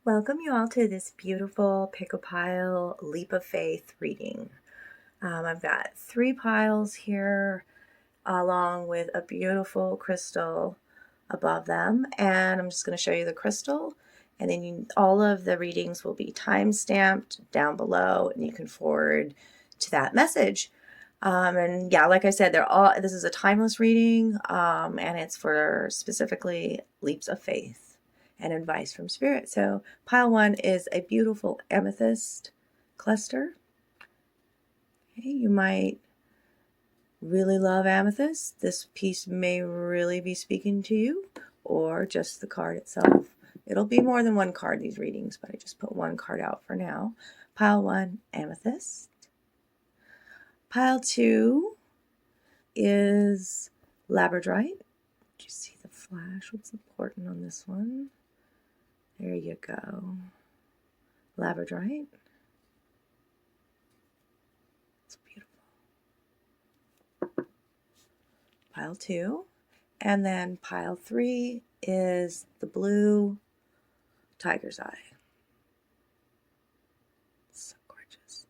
Welcome you all to this beautiful pick a pile leap of faith reading. I've got 3 piles here along with a beautiful crystal above them, and I'm just going to show you the crystal, and then all of the readings will be time stamped down below, and you can forward to that message. And yeah, like I said, this is a timeless reading, and it's for specifically leaps of faith and advice from spirit. So pile 1 is a beautiful amethyst cluster. Okay, you might really love amethyst. This piece may really be speaking to you, or just the card itself. It'll be more than one card, these readings, but I just put one card out for now. Pile 1, amethyst. Pile 2 is Labradrite. Did you see the flash? What's important on this one? There you go. Labradrite. It's beautiful. Pile 2. And then pile 3 is the blue tiger's eye. It's so gorgeous.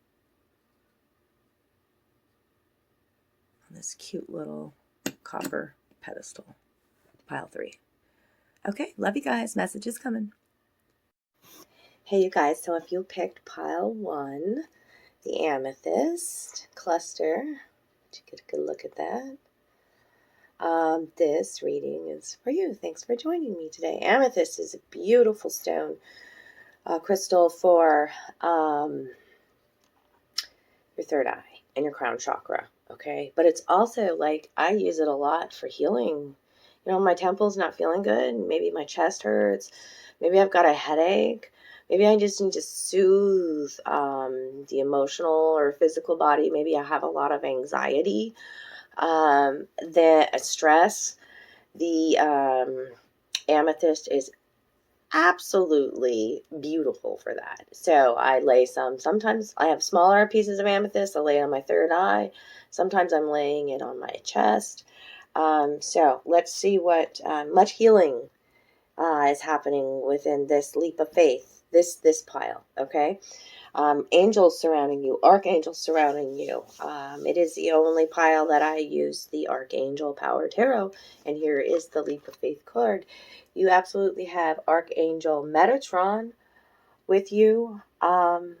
On this cute little copper pedestal. Pile 3. Okay, love you guys. Message is coming. Hey you guys, so if you picked pile 1, the amethyst cluster, did you get a good look at that? This reading is for you. Thanks for joining me today. Amethyst is a beautiful stone crystal for your third eye and your crown chakra, okay? But it's also like, I use it a lot for healing. You know, my temple's not feeling good. Maybe my chest hurts. Maybe I've got a headache. Maybe I just need to soothe the emotional or physical body. Maybe I have a lot of anxiety, the stress. The amethyst is absolutely beautiful for that. So I lay sometimes I have smaller pieces of amethyst. I lay it on my third eye. Sometimes I'm laying it on my chest. So let's see what much healing is happening within this leap of faith. This pile, okay? Angels surrounding you, archangels surrounding you. It is the only pile that I use the Archangel Power Tarot, and here is the Leap of Faith card. You absolutely have Archangel Metatron with you, who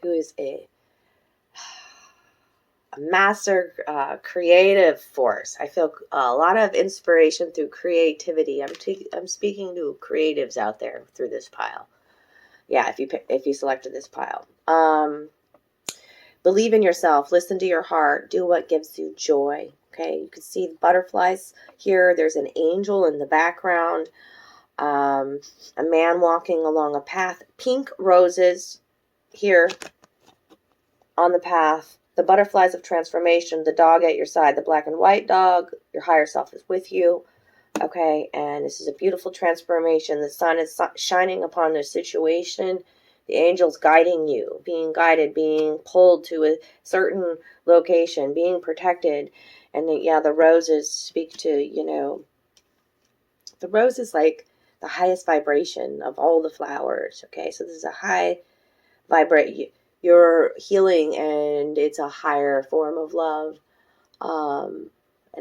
is a master creative force. I feel a lot of inspiration through creativity. I'm speaking to creatives out there through this pile. Yeah, if you selected this pile. Believe in yourself. Listen to your heart. Do what gives you joy. Okay, you can see the butterflies here. There's an angel in the background. A man walking along a path. Pink roses here on the path. The butterflies of transformation, the dog at your side, the black and white dog, your higher self is with you. Okay, and this is a beautiful transformation. The sun is shining upon this situation. The angels guiding you, being guided, being pulled to a certain location, being protected. And the roses speak to, the rose is like the highest vibration of all the flowers. Okay, so this is a high vibrate. You're healing, and it's a higher form of love, and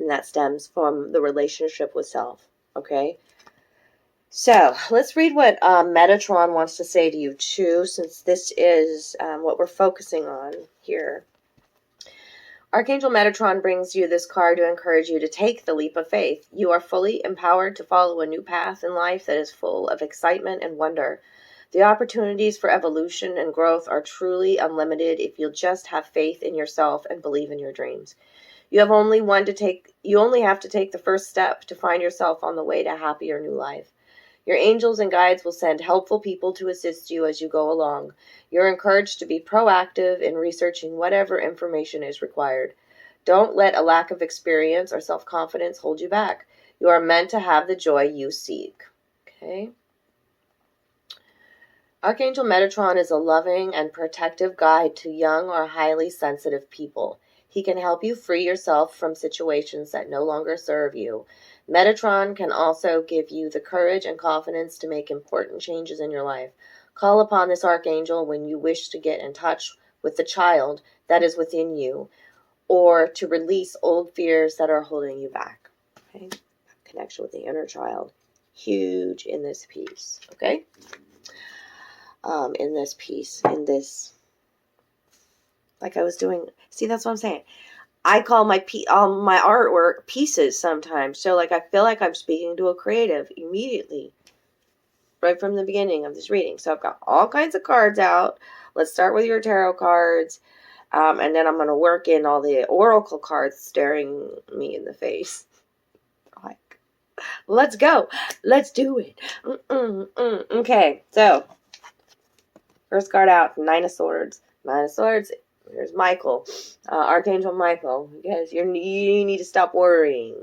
that stems from the relationship with self. Okay, so let's read what Metatron wants to say to you too, since this is what we're focusing on here. Archangel Metatron brings you this card to encourage you to take the leap of faith. You are fully empowered to follow a new path in life that is full of excitement and wonder. The opportunities for evolution and growth are truly unlimited if you'll just have faith in yourself and believe in your dreams. You only have to take the first step to find yourself on the way to a happier new life. Your angels and guides will send helpful people to assist you as you go along. You're encouraged to be proactive in researching whatever information is required. Don't let a lack of experience or self-confidence hold you back. You are meant to have the joy you seek. Okay? Archangel Metatron is a loving and protective guide to young or highly sensitive people. He can help you free yourself from situations that no longer serve you. Metatron can also give you the courage and confidence to make important changes in your life. Call upon this archangel when you wish to get in touch with the child that is within you, or to release old fears that are holding you back. Okay? Connection with the inner child. Huge in this piece. Okay? In this piece. In this. Like I was doing. See, that's what I'm saying. I call my artwork pieces sometimes. So like I feel like I'm speaking to a creative immediately. Right from the beginning of this reading. So I've got all kinds of cards out. Let's start with your tarot cards. And then I'm going to work in all the oracle cards staring me in the face. Like, let's go. Let's do it. Okay, so first card out, Nine of Swords. Nine of Swords. Here's Michael, Archangel Michael. Because you need to stop worrying,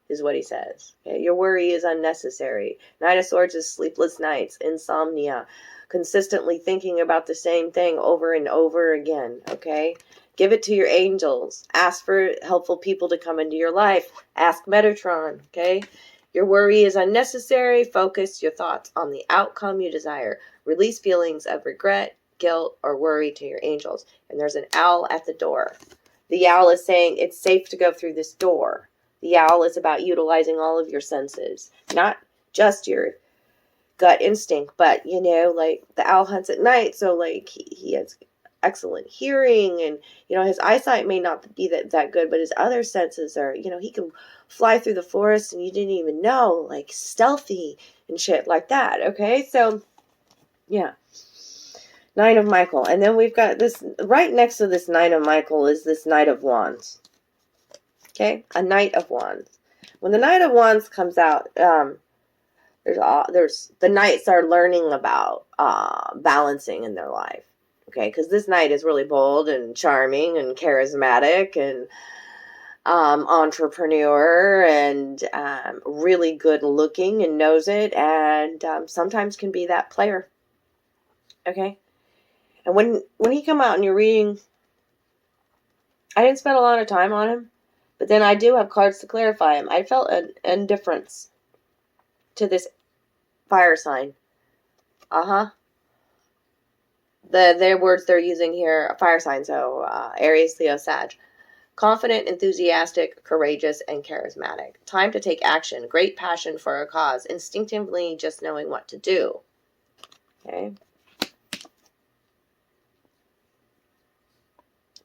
is what he says. Okay? Your worry is unnecessary. Nine of Swords is sleepless nights, insomnia, consistently thinking about the same thing over and over again. Okay? Give it to your angels. Ask for helpful people to come into your life. Ask Metatron. Okay? Your worry is unnecessary. Focus your thoughts on the outcome you desire. Release feelings of regret, guilt, or worry to your angels. And there's an owl at the door. The owl is saying it's safe to go through this door. The owl is about utilizing all of your senses, not just your gut instinct, but, you know, like the owl hunts at night, so like he has excellent hearing, and, you know, his eyesight may not be that good, but his other senses are, you know, he can fly through the forest and you didn't even know, like stealthy and shit like that. Okay, so yeah. Nine of Michael. And then we've got this, right next to this Nine of Michael is this Knight of Wands. Okay? A Knight of Wands. When the Knight of Wands comes out, there's the knights are learning about balancing in their life. Okay? Because this knight is really bold and charming and charismatic and entrepreneur and really good looking and knows it, and sometimes can be that player. Okay? And when he come out and you're reading, I didn't spend a lot of time on him, but then I do have cards to clarify him. I felt an indifference to this fire sign. The words they're using here, fire sign, so Aries, Leo, Sag. Confident, enthusiastic, courageous, and charismatic. Time to take action. Great passion for a cause. Instinctively just knowing what to do. Okay?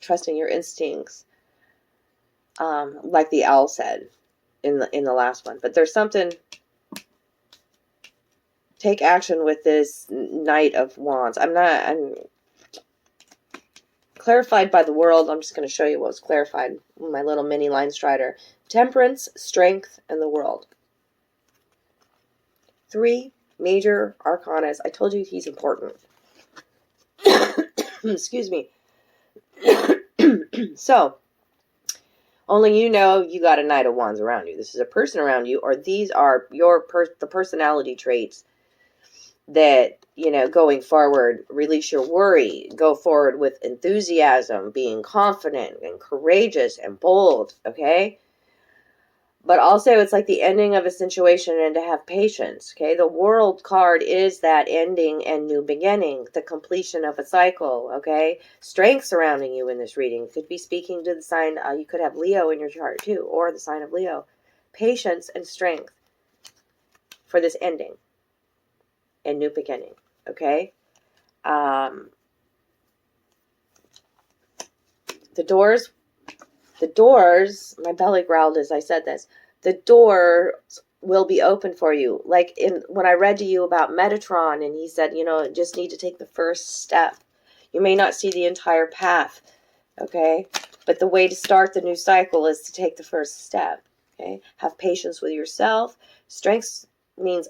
Trusting your instincts, like the owl said in the last one. But there's something. Take action with this Knight of Wands. I'm clarified by the world. I'm just going to show you what was clarified in my little mini line strider. Temperance, strength, and the world. 3 major arcanas. I told you he's important. Excuse me. So, only you know you got a Knight of Wands around you. This is a person around you, or these are the personality traits that, you know, going forward, release your worry, go forward with enthusiasm, being confident and courageous and bold, okay? But also, it's like the ending of a situation and to have patience, okay? The World card is that ending and new beginning, the completion of a cycle, okay? Strength surrounding you in this reading. Could be speaking to the sign, you could have Leo in your chart too, or the sign of Leo. Patience and strength for this ending and new beginning, okay? The doors, my belly growled as I said this, the doors will be open for you. Like when I read to you about Metatron, and he said, you know, just need to take the first step. You may not see the entire path, okay? But the way to start the new cycle is to take the first step, okay? Have patience with yourself. Strength means,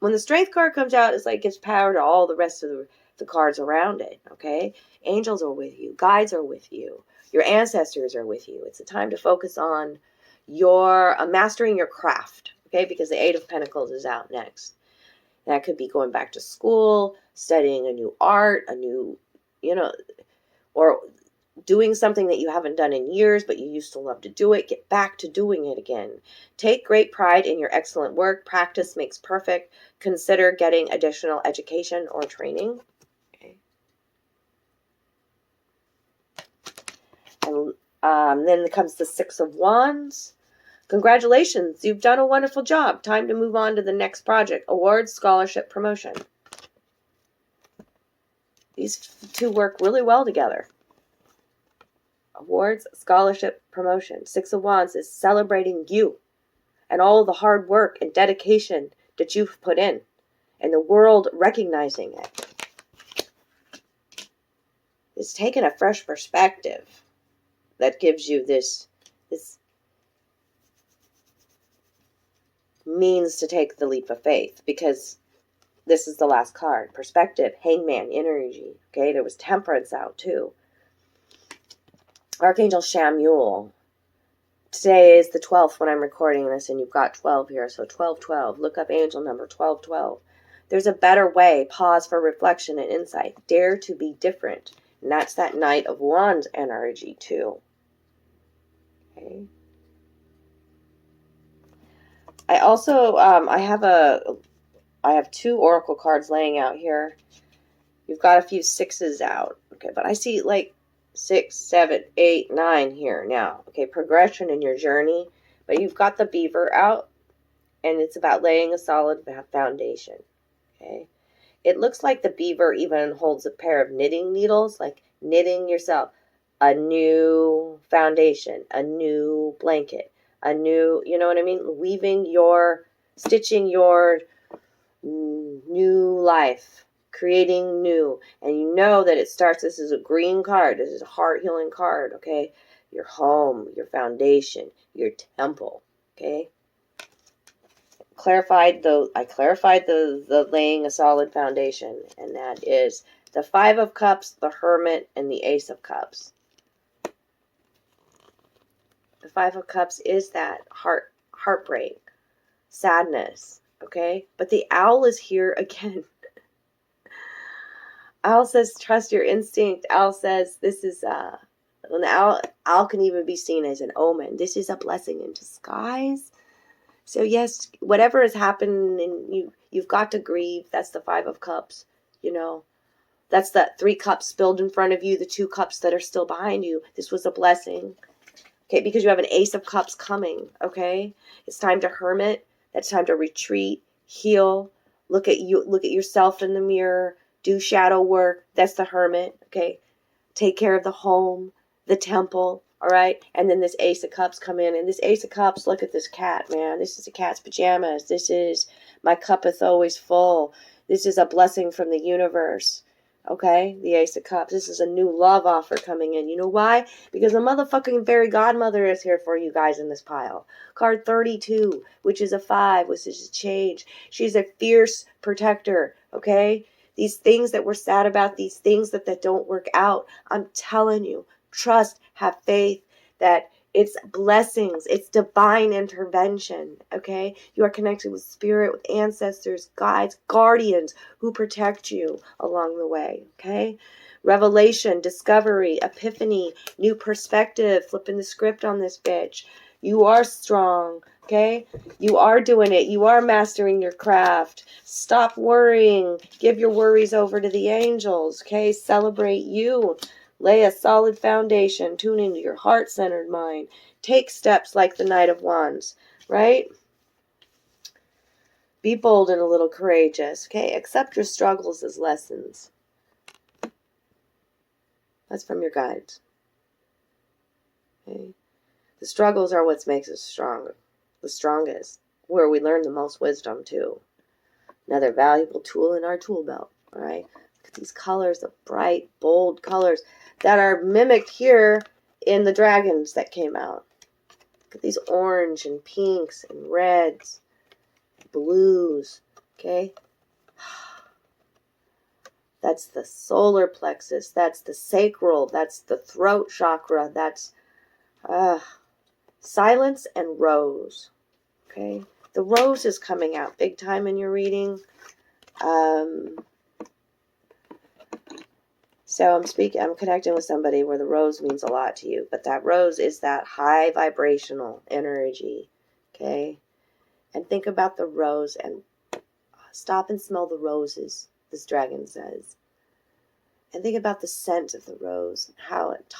when the strength card comes out, it's like it gives power to all the rest of the cards around it, okay? Angels are with you. Guides are with you. Your ancestors are with you. It's a time to focus on your mastering your craft, okay? Because the 8 of Pentacles is out next. That could be going back to school, studying a new art, a new, you know, or doing something that you haven't done in years, but you used to love to do it, get back to doing it again. Take great pride in your excellent work. Practice makes perfect. Consider getting additional education or training. Okay. And then comes the Six of Wands. Congratulations, you've done a wonderful job. Time to move on to the next project. Awards, scholarship, promotion. These two work really well together. Awards, scholarship, promotion. Six of Wands is celebrating you and all the hard work and dedication that you've put in, and the world recognizing it. It's taking a fresh perspective that gives you this means to take the leap of faith, because this is the last card. Perspective, Hangman, energy. Okay, there was temperance out too. Archangel Shamuel. Today is the 12th when I'm recording this, and you've got 12 here, so 1212. Look up angel number 1212. There's a better way. Pause for reflection and insight. Dare to be different. And that's that Knight of Wands energy too. Okay. I also, I have two oracle cards laying out here. You've got a few sixes out. Okay, but I see like 6, 7, 8, 9 here now. Okay, progression in your journey. But you've got the beaver out, and it's about laying a solid foundation. Okay, it looks like the beaver even holds a pair of knitting needles, like knitting yourself a new foundation, a new blanket, a new, you know what I mean? Stitching your new life, creating new. And you know that it starts, this is a green card, this is a heart healing card, okay? Your home, your foundation, your temple, okay? I clarified the laying a solid foundation, and that is the Five of Cups, the Hermit, and the Ace of Cups. The Five of Cups is that heartbreak, sadness, okay? But the owl is here again. Owl says, trust your instinct. Owl says, this is, when the owl can even be seen as an omen. This is a blessing in disguise. So yes, whatever has happened, and you've got to grieve. That's the Five of Cups, you know. That's the 3 cups spilled in front of you, the 2 cups that are still behind you. This was a blessing. Okay, because you have an Ace of Cups coming, okay? It's time to hermit. That's time to retreat, heal, look at yourself in the mirror, do shadow work. That's the hermit, okay? Take care of the home, the temple, all right? And then this Ace of Cups come in, and this Ace of Cups, look at this cat, man. This is a cat's pajamas. This is my cuppeth always full. This is a blessing from the universe. Okay, the Ace of Cups. This is a new love offer coming in. You know why? Because the motherfucking fairy godmother is here for you guys in this pile. Card 32, which is a 5, which is a change. She's a fierce protector, okay? These things that we're sad about, these things that don't work out, I'm telling you, trust, have faith that it's blessings, it's divine intervention, okay? You are connected with spirit, with ancestors, guides, guardians who protect you along the way, okay? Revelation, discovery, epiphany, new perspective, flipping the script on this bitch. You are strong, okay? You are doing it. You are mastering your craft. Stop worrying. Give your worries over to the angels, okay? Celebrate you. Lay a solid foundation. Tune into your heart-centered mind. Take steps like the Knight of Wands, right? Be bold and a little courageous, okay? Accept your struggles as lessons. That's from your guides. Okay? The struggles are what makes us stronger. The strongest. Where we learn the most wisdom, too. Another valuable tool in our tool belt, all right? Look at these colors, the bright, bold colors that are mimicked here in the dragons that came out. Look at these orange and pinks and reds, blues, okay? That's the solar plexus. That's the sacral. That's the throat chakra. That's silence and rose, okay? The rose is coming out big time in your reading. So I'm connecting with somebody where the rose means a lot to you, but that rose is that high vibrational energy, okay? And think about the rose and stop and smell the roses, this dragon says. And think about the scent of the rose, how it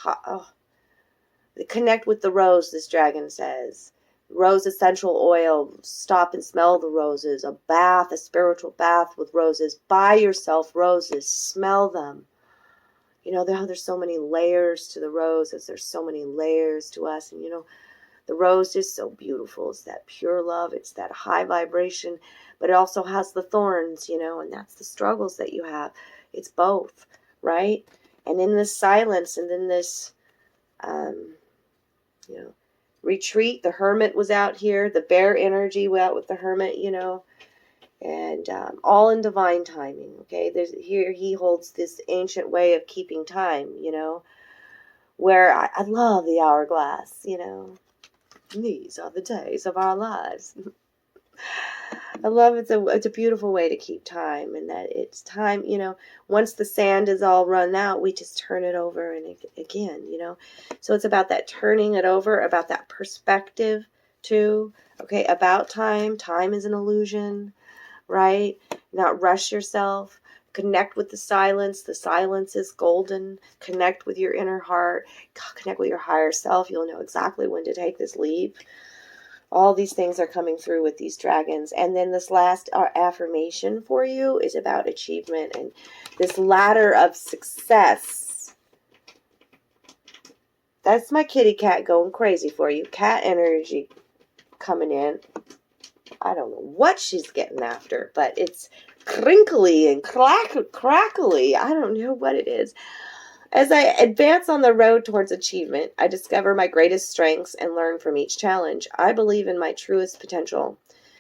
connect with the rose, this dragon says. Rose essential oil, stop and smell the roses. A bath, a spiritual bath with roses. Buy yourself roses, smell them. You know, there's so many layers to the rose, as there's so many layers to us. And, you know, the rose is so beautiful. It's that pure love. It's that high vibration. But it also has the thorns, you know, and that's the struggles that you have. It's both, right? And in this silence and in this, you know, retreat, the hermit was out here. The bear energy went out with the hermit, you know. And all in divine timing, okay? Here he holds this ancient way of keeping time, you know, where I love the hourglass, you know. These are the days of our lives. I love it's a beautiful way to keep time, and that it's time, you know, once the sand is all run out, we just turn it over and again, you know. So it's about that turning it over, about that perspective too, okay, about time. Time is an illusion. Right? Not rush yourself. Connect with the silence. The silence is golden. Connect with your inner heart. Connect with your higher self. You'll know exactly when to take this leap. All these things are coming through with these dragons. And then this last affirmation for you is about achievement and this ladder of success. That's my kitty cat going crazy for you. Cat energy coming in. I don't know what she's getting after, but it's crinkly and crackly. I don't know what it is. As I advance on the road towards achievement, I discover my greatest strengths and learn from each challenge. I believe in my truest potential.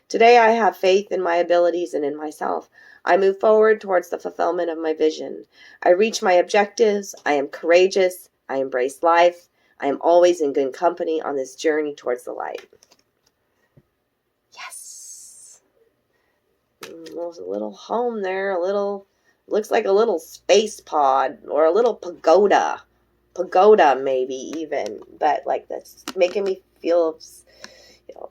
Today I have faith in my abilities and in myself. I move forward towards the fulfillment of my vision. I reach my objectives. I am courageous. I embrace life. I am always in good company on this journey towards the light. There's a little home there, looks like a little space pod or a little pagoda maybe even, but like that's making me feel, you know,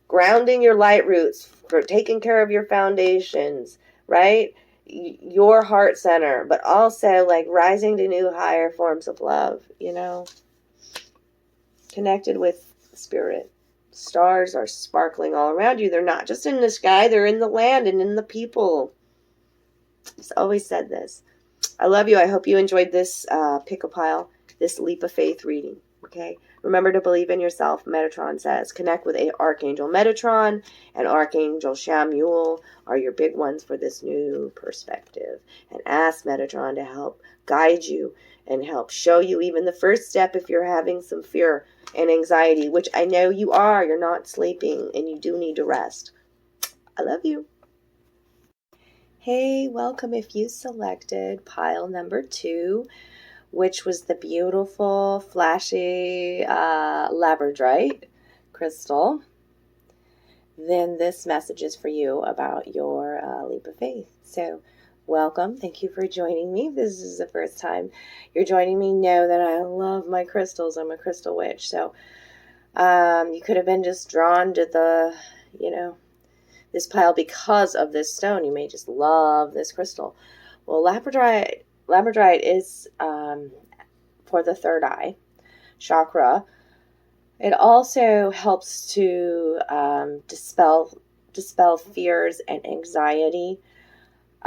grounding your light roots, for taking care of your foundations, right? Your heart center, but also like rising to new higher forms of love, you know, connected with spirit. Stars are sparkling all around you. They're not just in the sky, they're in the land and in the people. I've always said this. I love you. I hope you enjoyed this pick a pile, this leap of faith reading. Okay? Remember to believe in yourself, Metatron says. Connect with Archangel Metatron and Archangel Shamuel are your big ones for this new perspective. And ask Metatron to help guide you and help show you even the first step if you're having some fear and anxiety, which I know you are. You're not sleeping and you do need to rest. I love you. Hey, welcome if you selected pile number 2, which was the beautiful, flashy Labradrite crystal. Then this message is for you about your leap of faith. So welcome. Thank you for joining me. If this is the first time you're joining me, know that I love my crystals. I'm a crystal witch. So you could have been just drawn to the, you know, this pile because of this stone. You may just love this crystal. Well, Labradrite is for the third eye chakra. It also helps to dispel fears and anxiety.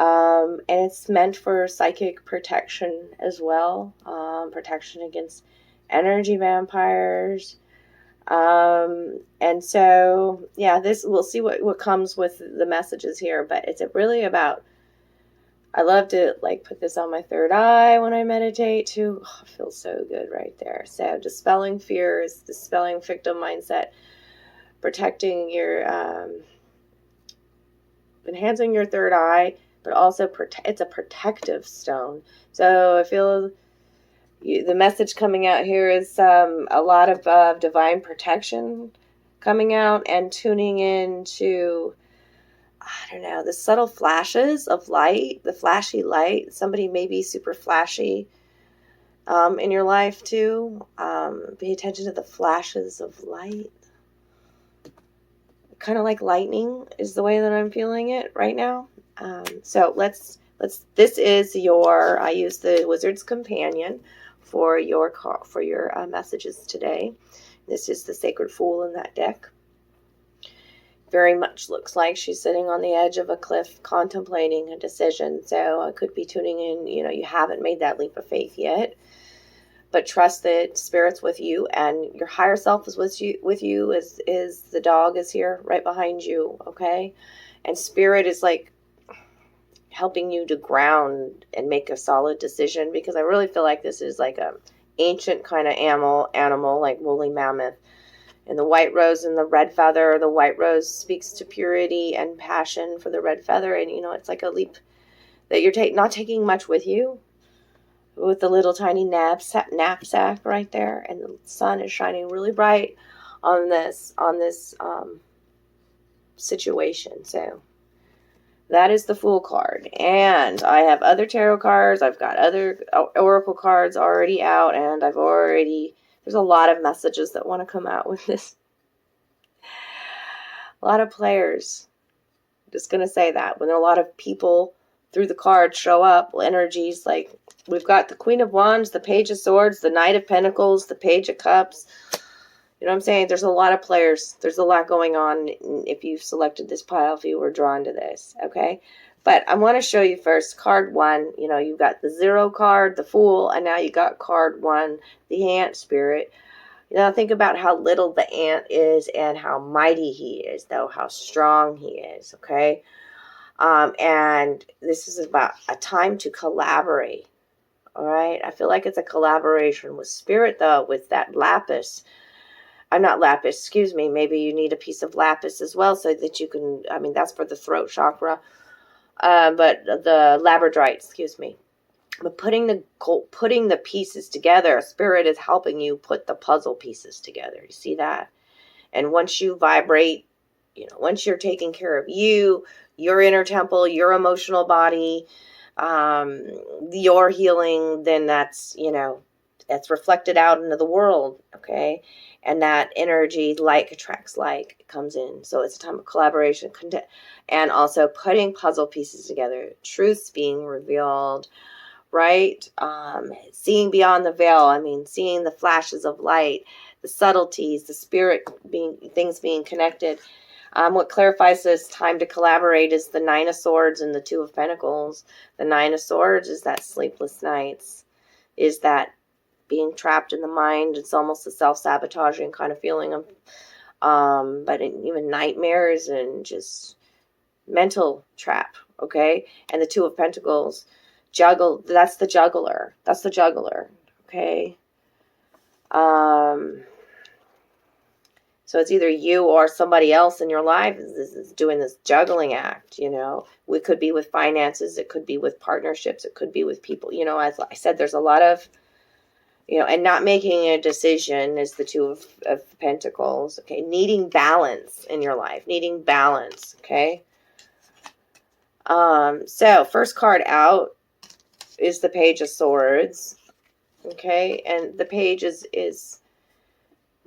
And it's meant for psychic protection as well. Protection against energy vampires. And so, yeah, we'll see what comes with the messages here, but it's really about, I love to like put this on my third eye when I meditate too. Oh, it feels so good right there. So dispelling fears, dispelling victim mindset, protecting your, enhancing your third eye, but also it's a protective stone. So I feel the message coming out here is a lot of divine protection coming out and tuning in to I don't know, the subtle flashes of light, the flashy light. Somebody may be super flashy in your life too. Pay attention to the flashes of light. Kind of like lightning is the way that I'm feeling it right now. So this is your, I use the Wizard's Companion for your messages today. This is the Sacred Fool in that deck. Very much looks like she's sitting on the edge of a cliff contemplating a decision. So I could be tuning in, you haven't made that leap of faith yet, but trust that Spirit's with you and your higher self is with you is the dog is here right behind you, okay? And Spirit is like helping you to ground and make a solid decision, because I really feel like this is like a ancient kind of animal like woolly mammoth. And the white rose and the red feather, the white rose speaks to purity and passion for the red feather. And, it's like a leap that you're not taking much with you, with the little tiny knapsack right there. And the sun is shining really bright on this situation. So that is the Fool card. And I have other tarot cards. I've got other oracle cards already out. And there's a lot of messages that want to come out with this. A lot of players. I'm just going to say that. When a lot of people through the cards show up, energies like we've got the Queen of Wands, the Page of Swords, the Knight of Pentacles, the Page of Cups. You know what I'm saying? There's a lot of players. There's a lot going on if you've selected this pile, if you were drawn to this, okay? But I want to show you first card 1. You've got the 0 card, the Fool, and now you got card 1, the Ant Spirit. Think about how little the ant is and how mighty he is, though, how strong he is, okay? And this is about a time to collaborate, all right? I feel like it's a collaboration with Spirit, though, with that lapis. I'm not lapis, excuse me. Maybe you need a piece of lapis as well so that you can, that's for the throat chakra. But the labradrite, excuse me. But putting the pieces together, Spirit is helping you put the puzzle pieces together. You see that? And once you vibrate, once you're taking care of you, your inner temple, your emotional body, your healing, then that's reflected out into the world, okay? And that energy, like attracts like, comes in. So it's a time of collaboration and also putting puzzle pieces together, truths being revealed, right? Seeing beyond the veil. Seeing the flashes of light, the subtleties, the spirit things being connected. What clarifies this time to collaborate is the 9 of Swords and the 2 of Pentacles. The 9 of Swords is that sleepless nights, is that being trapped in the mind. It's almost a self-sabotaging kind of feeling of, but even nightmares and just mental trap, okay? And the 2 of Pentacles, that's the juggler. That's the juggler, okay? So it's either you or somebody else in your life is doing this juggling act, We could be with finances. It could be with partnerships. It could be with people. As I said, there's a lot of, and not making a decision is the 2 of Pentacles, okay? Needing balance in your life. Needing balance, okay? So first card out is the Page of Swords, okay? And the page is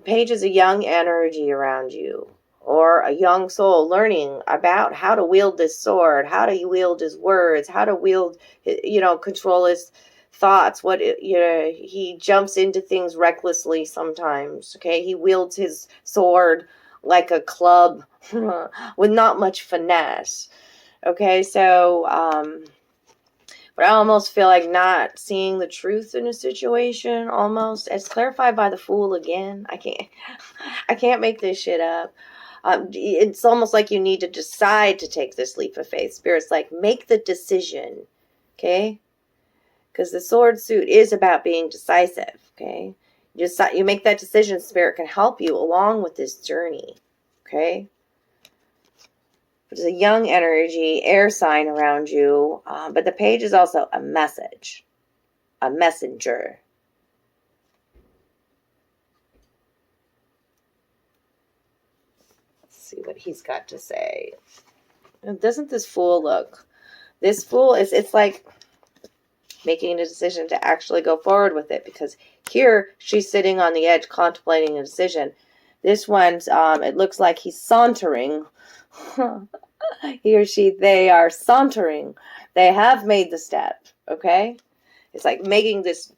a young energy around you, or a young soul learning about how to wield this sword, how to wield his words, how to wield, control his thoughts. He jumps into things recklessly sometimes, okay? He wields his sword like a club with not much finesse, okay? So, but I almost feel like not seeing the truth in a situation, almost. It's clarified by the Fool again. I can't make this shit up. It's almost like you need to decide to take this leap of faith. Spirit's like, make the decision, okay? Because the sword suit is about being decisive, okay? You make that decision, Spirit can help you along with this journey, okay? There's a young energy, air sign around you, but the page is also a message, a messenger. Let's see what he's got to say. And doesn't this Fool look? This Fool is, it's like making a decision to actually go forward with it, because here she's sitting on the edge contemplating a decision. This one's, it looks like he's sauntering. He or she, they are sauntering. They have made the step, okay? It's like making this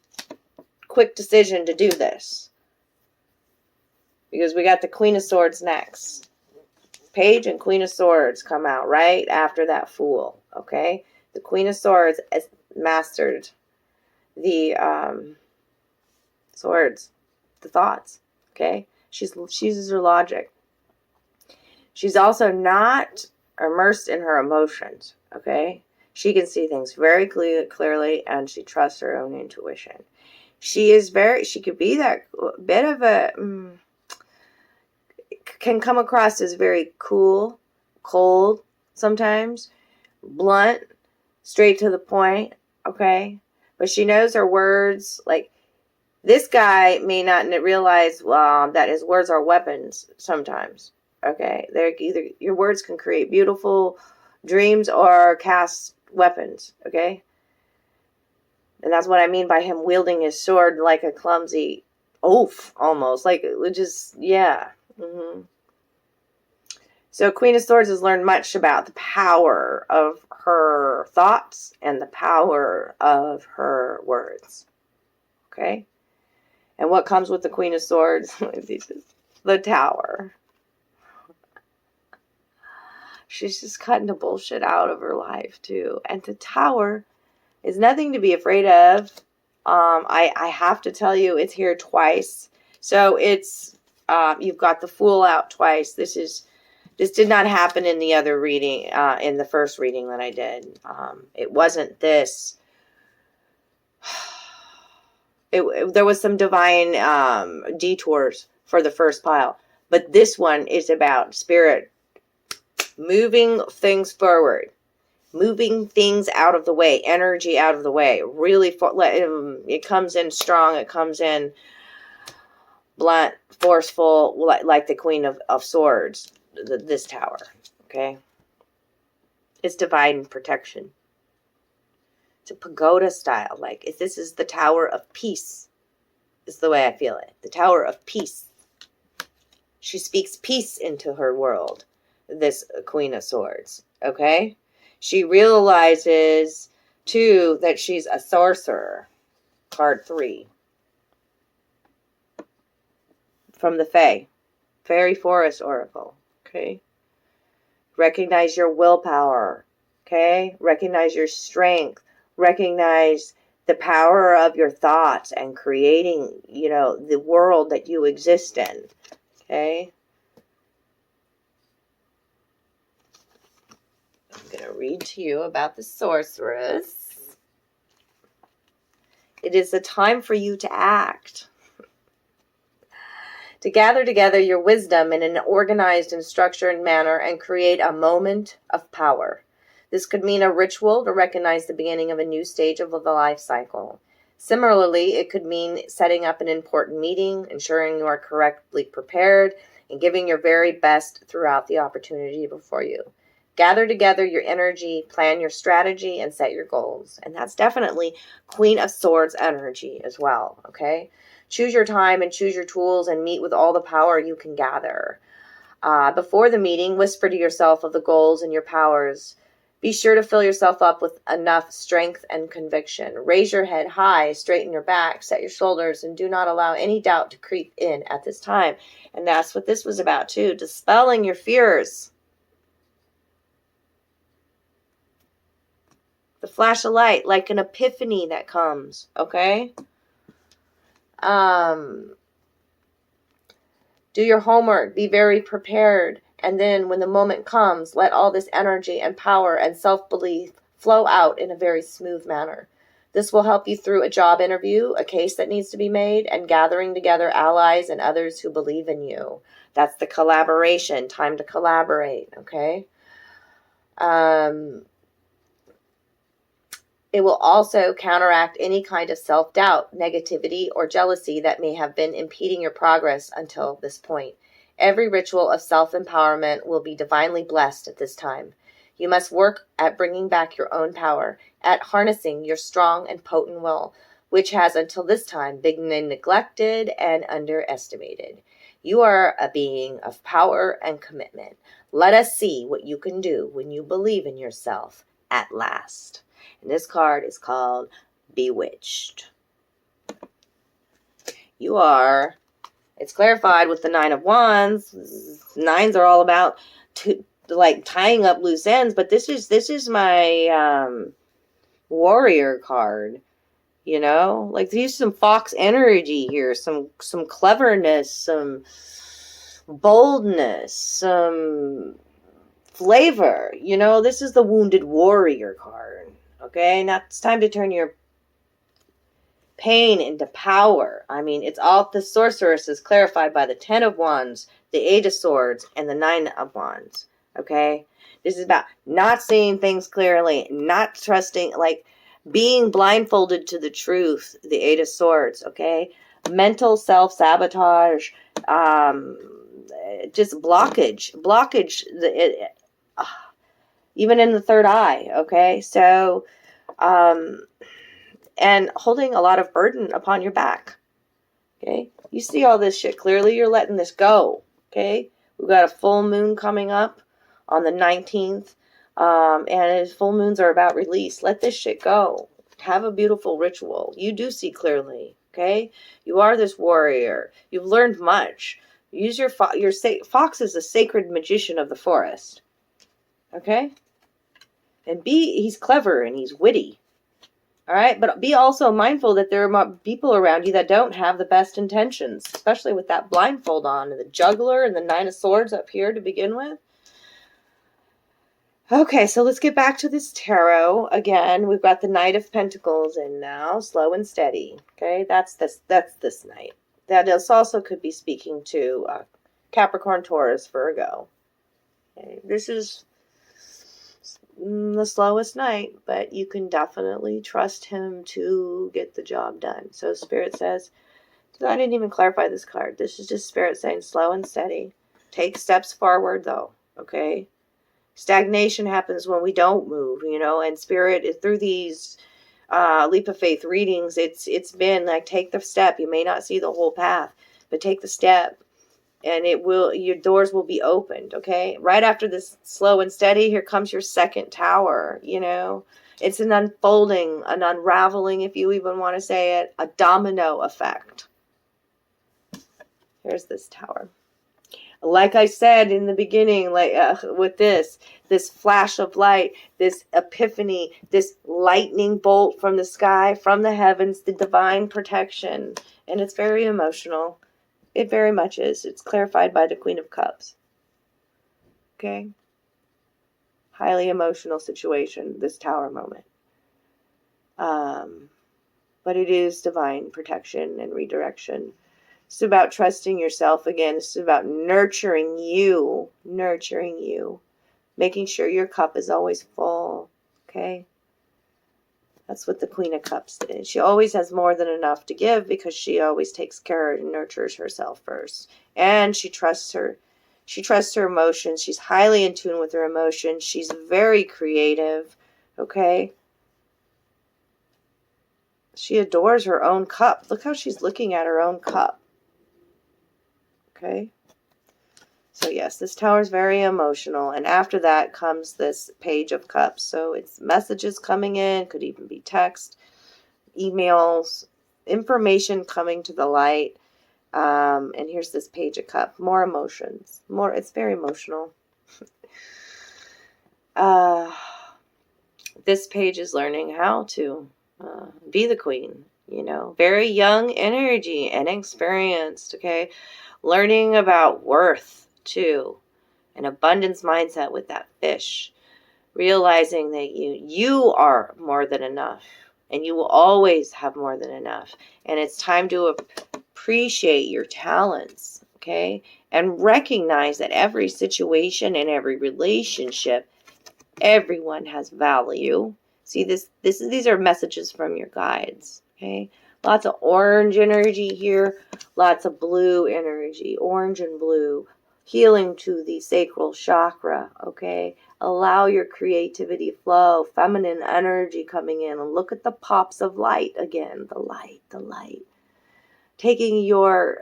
quick decision to do this. Because we got the Queen of Swords next. Page and Queen of Swords come out right after that Fool, okay? The Queen of Swords has mastered the swords, the thoughts, okay? She uses her logic. She's also not immersed in her emotions, okay? She can see things very clearly, and she trusts her own intuition. She could be that bit of a, can come across as very cool, cold sometimes, blunt, straight to the point, okay? But she knows her words. Like, this guy may not realize that his words are weapons sometimes, okay? They're either, your words can create beautiful dreams or cast weapons, okay? And that's what I mean by him wielding his sword like a clumsy oaf, almost. Like, just, yeah. Mm-hmm. So Queen of Swords has learned much about the power of her thoughts and the power of her words. Okay? And what comes with the Queen of Swords? The Tower. She's just cutting the bullshit out of her life, too. And the Tower is nothing to be afraid of. I have to tell you, it's here twice. So it's, you've got the Fool out twice. This did not happen in the other reading, in the first reading that I did. It wasn't this. There was some divine detours for the first pile. But this one is about Spirit moving things forward. Moving things out of the way. Energy out of the way. Really, it comes in strong. It comes in blunt, forceful, like the Queen of Swords. This Tower, okay? It's divine protection. It's a pagoda style. Like, if this is the Tower of Peace, is the way I feel it. The Tower of Peace. She speaks peace into her world, this Queen of Swords, okay? She realizes, too, that she's a sorcerer. Card 3. From the Fae. Fairy Forest Oracle. Okay. Recognize your willpower. Okay. Recognize your strength. Recognize the power of your thoughts and creating, the world that you exist in. Okay. I'm going to read to you about the sorceress. It is a time for you to act. To gather together your wisdom in an organized and structured manner and create a moment of power. This could mean a ritual to recognize the beginning of a new stage of the life cycle. Similarly, it could mean setting up an important meeting, ensuring you are correctly prepared, and giving your very best throughout the opportunity before you. Gather together your energy, plan your strategy, and set your goals. And that's definitely Queen of Swords energy as well, okay? Choose your time and choose your tools and meet with all the power you can gather. Before the meeting, whisper to yourself of the goals and your powers. Be sure to fill yourself up with enough strength and conviction. Raise your head high, straighten your back, set your shoulders, and do not allow any doubt to creep in at this time. And that's what this was about too, dispelling your fears. The flash of light, like an epiphany that comes, okay? Do your homework, be very prepared, and then when the moment comes, let all this energy and power and self-belief flow out in a very smooth manner. This will help you through a job interview, a case that needs to be made, and gathering together allies and others who believe in you. That's the collaboration, time to collaborate, okay? It will also counteract any kind of self-doubt, negativity, or jealousy that may have been impeding your progress until this point. Every ritual of self-empowerment will be divinely blessed at this time. You must work at bringing back your own power, at harnessing your strong and potent will, which has until this time been neglected and underestimated. You are a being of power and commitment. Let us see what you can do when you believe in yourself at last. And this card is called Bewitched. You are, it's clarified with the Nine of Wands. Nines are all about like tying up loose ends, but this is my warrior card. You know, like there's some fox energy here, some cleverness, some boldness, some flavor. You know, this is the wounded warrior card. Okay, now it's time to turn your pain into power. I mean, it's all, the sorceress is clarified by the Ten of Wands, the Eight of Swords, and the Nine of Wands. Okay, this is about not seeing things clearly, not trusting, like being blindfolded to the truth, the Eight of Swords, okay? Mental self-sabotage, just blockage, even in the third eye, okay? So, and holding a lot of burden upon your back, okay? You see all this shit clearly, you're letting this go, okay? We've got a full moon coming up on the 19th. And full moons are about release. Let this shit go. Have a beautiful ritual. You do see clearly, okay? You are this warrior. You've learned much. Use your fox is a sacred magician of the forest, okay? And he's clever and he's witty, all right? But be also mindful that there are people around you that don't have the best intentions, especially with that blindfold on and the juggler and the Nine of Swords up here to begin with. Okay, so let's get back to this tarot. Again, we've got the Knight of Pentacles in now, slow and steady. Okay, that's this night. That also could be speaking to Capricorn, Taurus, Virgo. Okay, this is the slowest night, but you can definitely trust him to get the job done. So Spirit says, I didn't even clarify this card. This is just Spirit saying slow and steady. Take steps forward, though, okay? Stagnation happens when we don't move, you know, and Spirit, through these leap of faith readings, it's been like, take the step. You may not see the whole path, but take the step and your doors will be opened, okay? Right after this slow and steady, here comes your second tower, you know. It's an unfolding, an unraveling, if you even want to say it, a domino effect. Here's this tower. Like I said in the beginning, like with this flash of light, this epiphany, this lightning bolt from the sky, from the heavens, the divine protection. And it's very emotional. It very much is. It's clarified by the Queen of Cups. Okay? Highly emotional situation, this tower moment. But it is divine protection and redirection. It's about trusting yourself again. It's about nurturing you, making sure your cup is always full, okay? That's what the Queen of Cups is. She always has more than enough to give because she always takes care and nurtures herself first. And she trusts her emotions. She's highly in tune with her emotions. She's very creative, okay? She adores her own cup. Look how she's looking at her own cup. Okay, so yes, this tower is very emotional, and after that comes this Page of Cups. So it's messages coming in, could even be text, emails, information coming to the light. And here's this Page of Cups, more emotions, it's very emotional. This page is learning how to be the queen, you know, very young energy and experienced, okay? Learning about worth, too. An abundance mindset with that fish. Realizing that you are more than enough. And you will always have more than enough. And it's time to appreciate your talents, okay? And recognize that every situation and every relationship, everyone has value. See, these are messages from your guides, okay? Lots of orange energy here, lots of blue energy, orange and blue. healing to the sacral chakra, okay? Allow your creativity flow, feminine energy coming in, and look at the pops of light again, the light. Taking your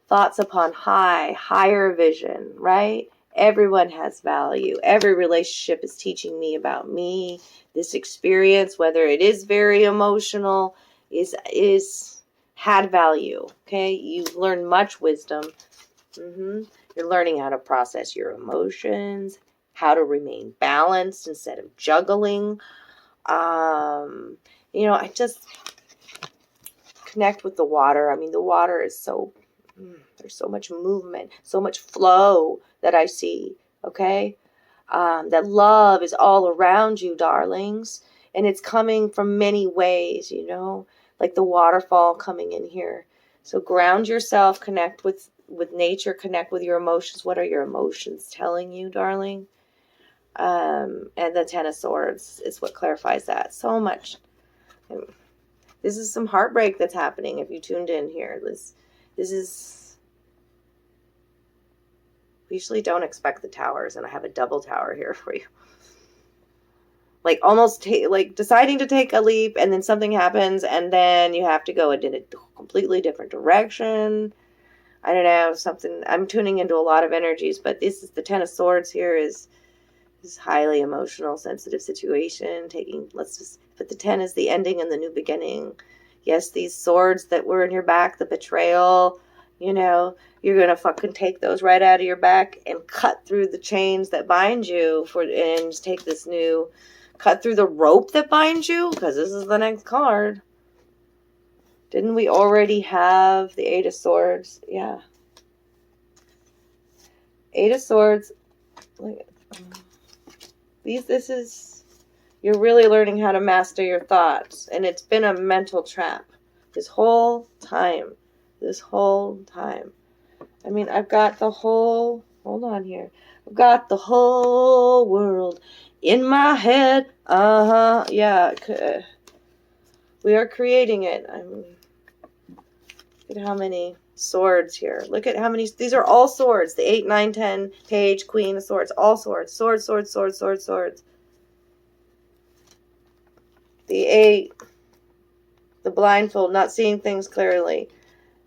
thoughts upon higher vision, right? Everyone has value. Every relationship is teaching me about me. This experience, whether it is very emotional, is had value. Okay, you've learned much wisdom. You're learning how to process your emotions, how to remain balanced instead of juggling. I just connect with the water. I mean, the water is so, there's so much movement, so much flow that I see, okay? That love is all around you, darlings. And it's coming from many ways, like the waterfall coming in here. So ground yourself, connect with nature, connect with your emotions. What are your emotions telling you, darling? And the Ten of Swords is what clarifies that so much. This is some heartbreak that's happening if you tuned in here. This is... We usually don't expect the towers, and I have a double tower here for you. Like almost like deciding to take a leap, and then something happens, and then you have to go in a completely different direction. I don't know, something. I'm tuning into a lot of energies, but this is the Ten of Swords here is highly emotional, sensitive situation. But the 10 is the ending and the new beginning. Yes, these swords that were in your back, the betrayal, you're going to fucking take those right out of your back and cut through the chains that bind you and just take this new, cut through the rope that binds you, because this is the next card. Didn't we already have the Eight of Swords? Yeah. Eight of Swords. You're really learning how to master your thoughts. And it's been a mental trap this whole time. I mean, I've got the whole, hold on here. I've got the whole world in my head. Yeah. We are creating it. Look at how many swords here. Look at how many, these are all swords. The 8, 9, 10, page, queen of swords, all swords. Swords. The 8, the blindfold, not seeing things clearly.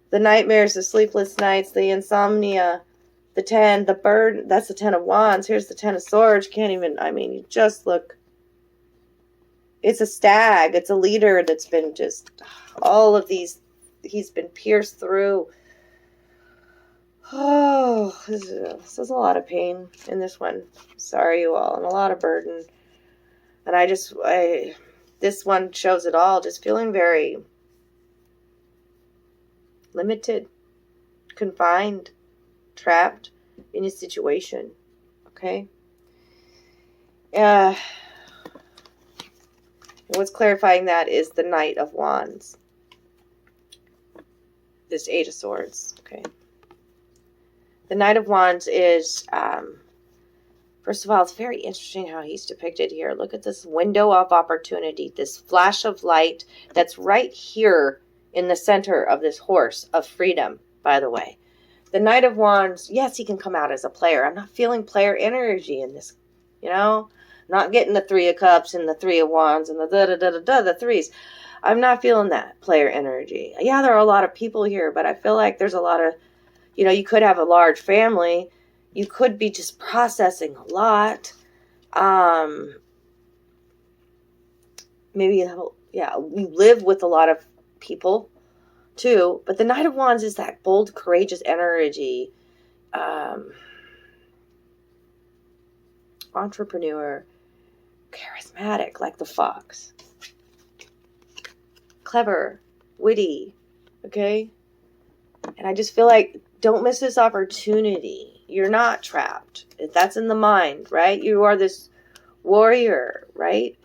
The nightmares, the sleepless nights, the insomnia. The 10, the bird, that's the 10 of wands. Here's the 10 of swords. You just look. It's a stag. It's a leader that's been just, all of these, he's been pierced through. Oh, this is a lot of pain in this one. Sorry, you all, and a lot of burden. And this one shows it all, just feeling very limited, confined, trapped in a situation. Okay? What's clarifying that is the Knight of Wands. This Eight of Swords. Okay? The Knight of Wands is, first of all, it's very interesting how he's depicted here. Look at this window of opportunity, this flash of light that's right here in the center of this horse of freedom, by the way. The Knight of Wands, yes, he can come out as a player. I'm not feeling player energy in this, Not getting the Three of Cups and the Three of Wands and the threes. I'm not feeling that player energy. Yeah, there are a lot of people here, but I feel like there's a lot of, you could have a large family. You could be just processing a lot. Maybe, we live with a lot of people too. But the Knight of Wands is that bold, courageous energy. Entrepreneur. Charismatic, like the fox. Clever. Witty. Okay? And I just feel like, don't miss this opportunity. You're not trapped. That's in the mind, right? You are this warrior, right?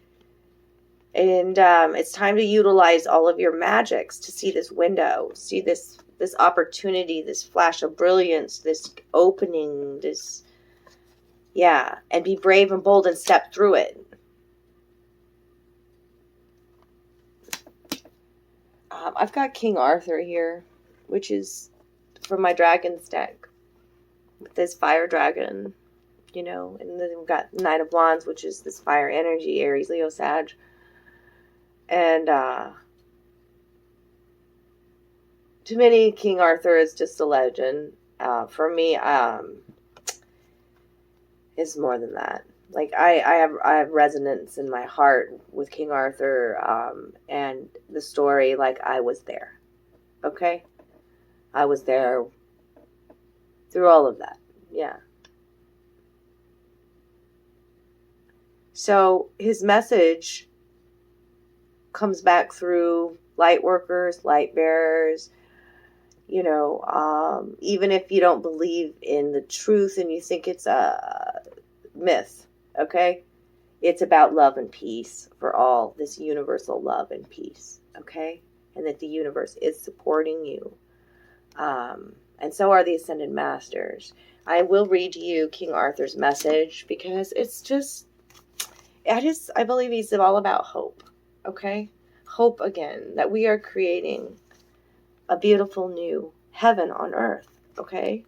And it's time to utilize all of your magics to see this window, see this opportunity, this flash of brilliance, this opening, and be brave and bold and step through it. I've got King Arthur here, which is from my dragons deck. With this fire dragon, you know, and then we've got Knight of Wands, which is this fire energy, Aries, Leo, Sag. And to many, King Arthur is just a legend. For me, it's more than that. Like I have resonance in my heart with King Arthur, and the story. Like I was there. Okay, I was there through all of that. Yeah. So his message comes back through light workers, light bearers. You know, even if you don't believe in the truth and you think it's a myth, okay? It's about love and peace for all, this universal love and peace, okay? And that the universe is supporting you. And so are the Ascended Masters. I will read you King Arthur's message because it's just, I believe he's all about hope, okay? Hope again, that we are creating a beautiful new heaven on earth, okay?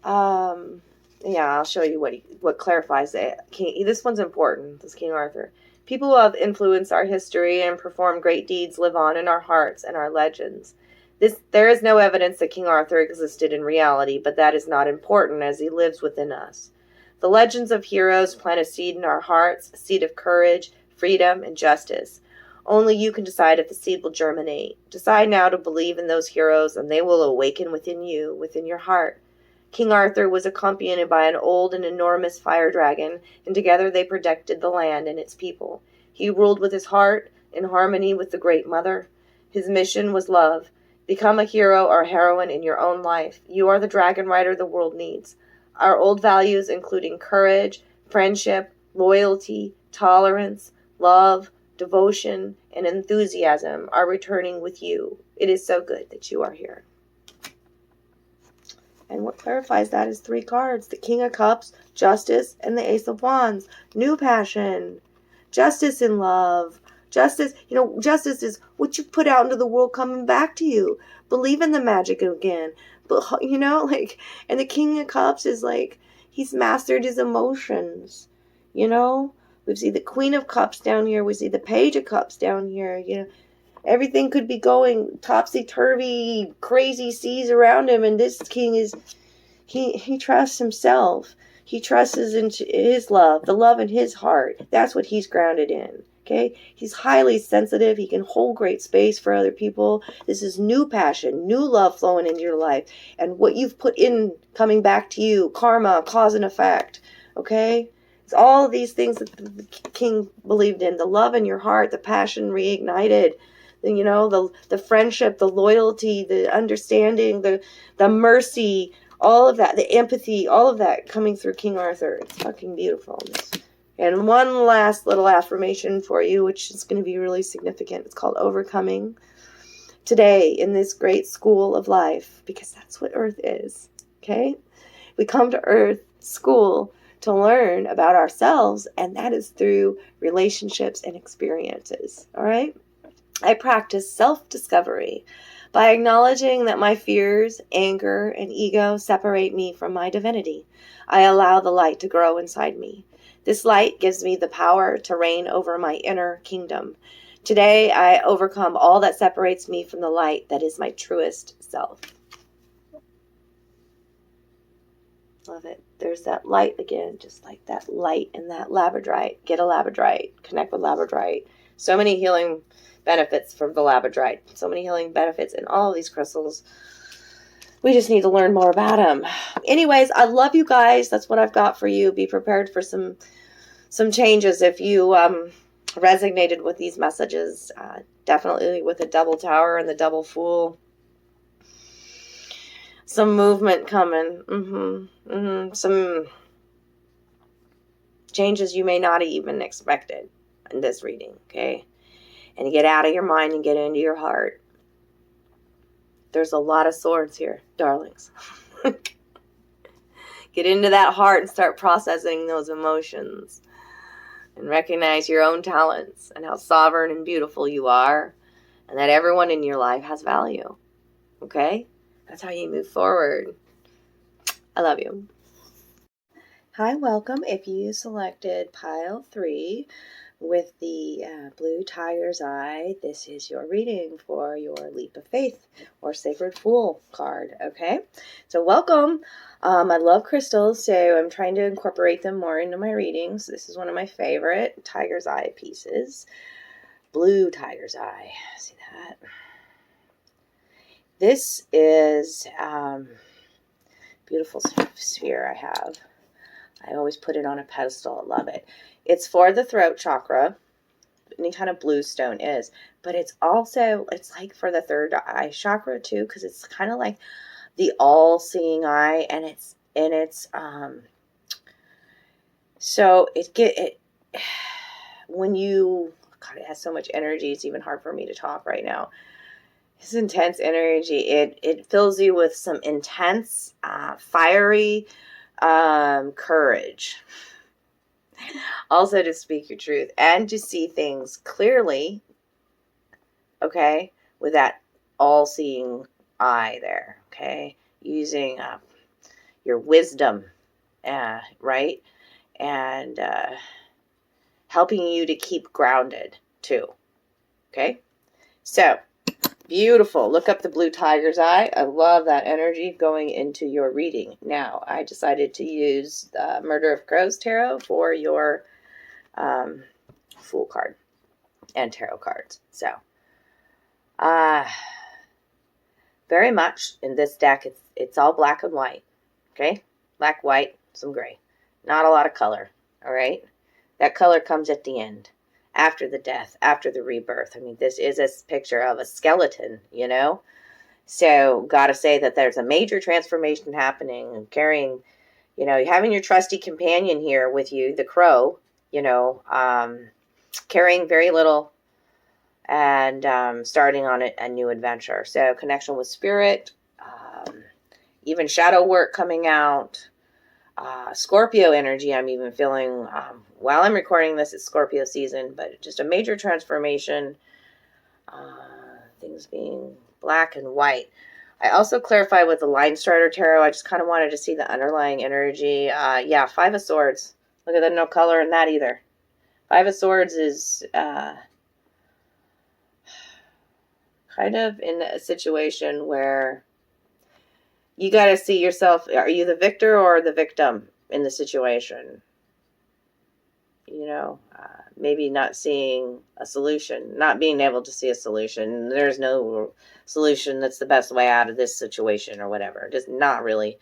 Yeah, I'll show you what clarifies it. This one's important, this King Arthur. People who have influenced our history and performed great deeds live on in our hearts and our legends. There is no evidence that King Arthur existed in reality, but that is not important as he lives within us. The legends of heroes plant a seed in our hearts, a seed of courage, freedom, and justice. Only you can decide if the seed will germinate. Decide now to believe in those heroes, and they will awaken within you, within your heart. King Arthur was accompanied by an old and enormous fire dragon, and together they protected the land and its people. He ruled with his heart, in harmony with the Great Mother. His mission was love. Become a hero or heroine in your own life. You are the dragon rider the world needs. Our old values, including courage, friendship, loyalty, tolerance, love, devotion, and enthusiasm, are returning with you. It is so good that you are here. And what clarifies that is 3 cards. The King of Cups, Justice, and the Ace of Wands. New passion. Justice in love. Justice, you know, justice is what you put out into the world coming back to you. Believe in the magic again. But, you know, like, and the King of Cups is like, he's mastered his emotions, you know? We see the Queen of Cups down here. We see the Page of Cups down here. You know, everything could be going topsy-turvy, crazy seas around him. And this king is, he trusts himself. He trusts into his love, the love in his heart. That's what he's grounded in. Okay? He's highly sensitive. He can hold great space for other people. This is new passion, new love flowing into your life. And what you've put in coming back to you, karma, cause and effect. Okay? It's all of these things that the king believed in. The love in your heart, the passion reignited. You know, the friendship, the loyalty, the understanding, the mercy, all of that, the empathy, all of that coming through King Arthur. It's fucking beautiful. And one last little affirmation for you, which is going to be really significant. It's called Overcoming. Today, in this great school of life, because that's what Earth is, okay? We come to Earth school to learn about ourselves, and that is through relationships and experiences, all right? I practice self-discovery by acknowledging that my fears, anger, and ego separate me from my divinity. I allow the light to grow inside me. This light gives me the power to reign over my inner kingdom. Today, I overcome all that separates me from the light that is my truest self. Love it. There's that light again, just like that light in that Labradrite. Get a Labradrite. Connect with Labradrite. So many healing benefits from the Labradrite. So many healing benefits in all of these crystals. We just need to learn more about them. Anyways, I love you guys. That's what I've got for you. Be prepared for some changes if you resonated with these messages. Definitely with the Double Tower and the Double Fool. Some movement coming. Some changes you may not have even expected in this reading, okay? And get out of your mind and get into your heart. There's a lot of swords here, darlings. Get into that heart and start processing those emotions. And recognize your own talents and how sovereign and beautiful you are. And that everyone in your life has value. Okay? That's how you move forward. I love you. Hi, welcome. If you selected pile 3 with the blue tiger's eye, this is your reading for your Leap of Faith or Sacred Fool card, okay? So welcome. I love crystals, so I'm trying to incorporate them more into my readings. This is one of my favorite tiger's eye pieces. Blue tiger's eye. See that? This is beautiful sphere I have. I always put it on a pedestal. I love it. It's for the throat chakra. Any kind of blue stone is. But it's also, it's like for the third eye chakra too, because it's kind of like the all-seeing eye. And it's so when you, God, it has so much energy. It's even hard for me to talk right now. This intense energy, it fills you with some intense, fiery courage. Also to speak your truth and to see things clearly, okay, with that all-seeing eye there, okay, using your wisdom, right, and helping you to keep grounded too, okay, so beautiful. Look up the blue tiger's eye. I love that energy going into your reading. Now, I decided to use the Murder of Crows Tarot for your Fool card and tarot cards. So, very much in this deck, it's all black and white. Okay? Black, white, some gray. Not a lot of color. All right? That color comes at the end. After the death, after the rebirth. I mean, this is a picture of a skeleton, you know? So, gotta say that there's a major transformation happening and carrying, you know, having your trusty companion here with you, the crow, you know, carrying very little and starting on a new adventure. So, connection with spirit, even shadow work coming out. Scorpio energy I'm even feeling while I'm recording this. It's Scorpio season, but just a major transformation, things being black and white. I also clarified with the Line Starter Tarot. I just kind of wanted to see the underlying energy. Yeah, Five of Swords. Look at that, no color in that either. Five of Swords is kind of in a situation where you got to see yourself. Are you the victor or the victim in the situation? You know, maybe not seeing a solution, not being able to see a solution. There's no solution that's the best way out of this situation or whatever. Just not really.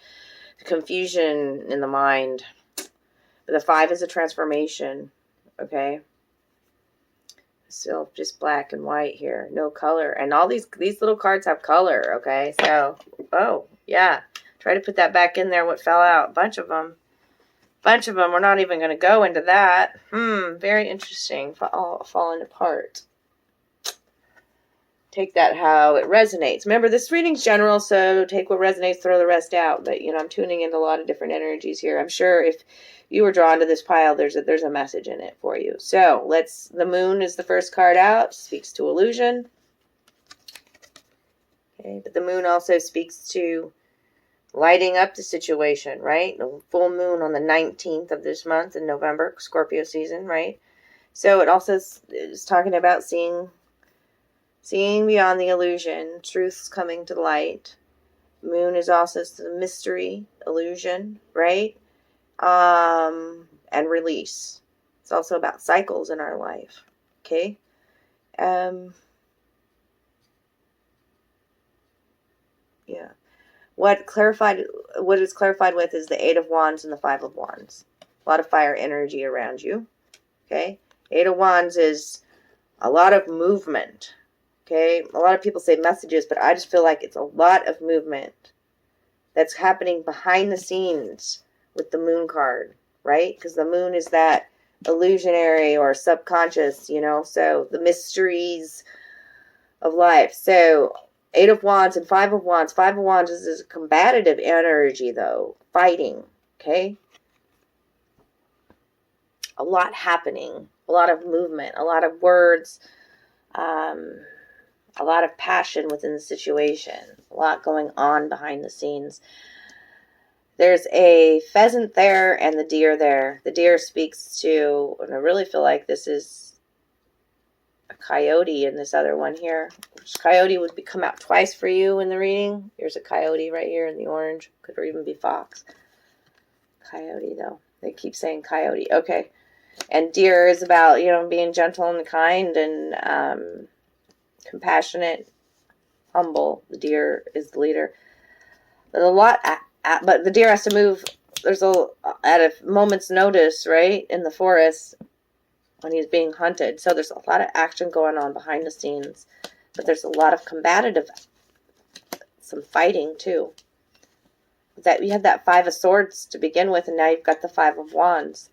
Confusion in the mind. But the 5 is a transformation. Okay. Still just black and white here. No color. And all these little cards have color. Okay. So, oh, yeah. Try to put that back in there. What fell out? Bunch of them. We're not even going to go into that. Very interesting. All falling apart. Take that how it resonates. Remember, this reading's general, so take what resonates, throw the rest out. But, you know, I'm tuning into a lot of different energies here. I'm sure if you were drawn to this pile, there's a message in it for you. So, the moon is the first card out. Speaks to illusion. Okay, but the moon also speaks to lighting up the situation, right? The full moon on the 19th of this month in November, Scorpio season, right? So it also is talking about seeing beyond the illusion, truths coming to light. Moon is also the mystery, illusion, right? And release. It's also about cycles in our life, okay? Yeah. What is clarified with is the 8 of Wands and the 5 of Wands. A lot of fire energy around you. Okay? 8 of Wands is a lot of movement. Okay? A lot of people say messages, but I just feel like it's a lot of movement that's happening behind the scenes with the moon card, right? Because the moon is that illusionary or subconscious, you know, so the mysteries of life. So 8 of Wands and 5 of Wands. 5 of Wands is a combative energy, though. Fighting, okay? A lot happening. A lot of movement. A lot of words. A lot of passion within the situation. A lot going on behind the scenes. There's a pheasant there and the deer there. The deer speaks to, and I really feel like this is a coyote in this other one here. Which coyote would come out twice for you in the reading. Here's a coyote right here in the orange. Could even be fox. Coyote, though. They keep saying coyote. Okay. And deer is about, being gentle and kind and compassionate, humble. The deer is the leader. There's a lot, but the deer has to move. There's at a moment's notice, right, in the forest when he's being hunted. So there's a lot of action going on behind the scenes, but there's a lot of combative, some fighting too. That you had that 5 of Swords to begin with, and now you've got the 5 of Wands.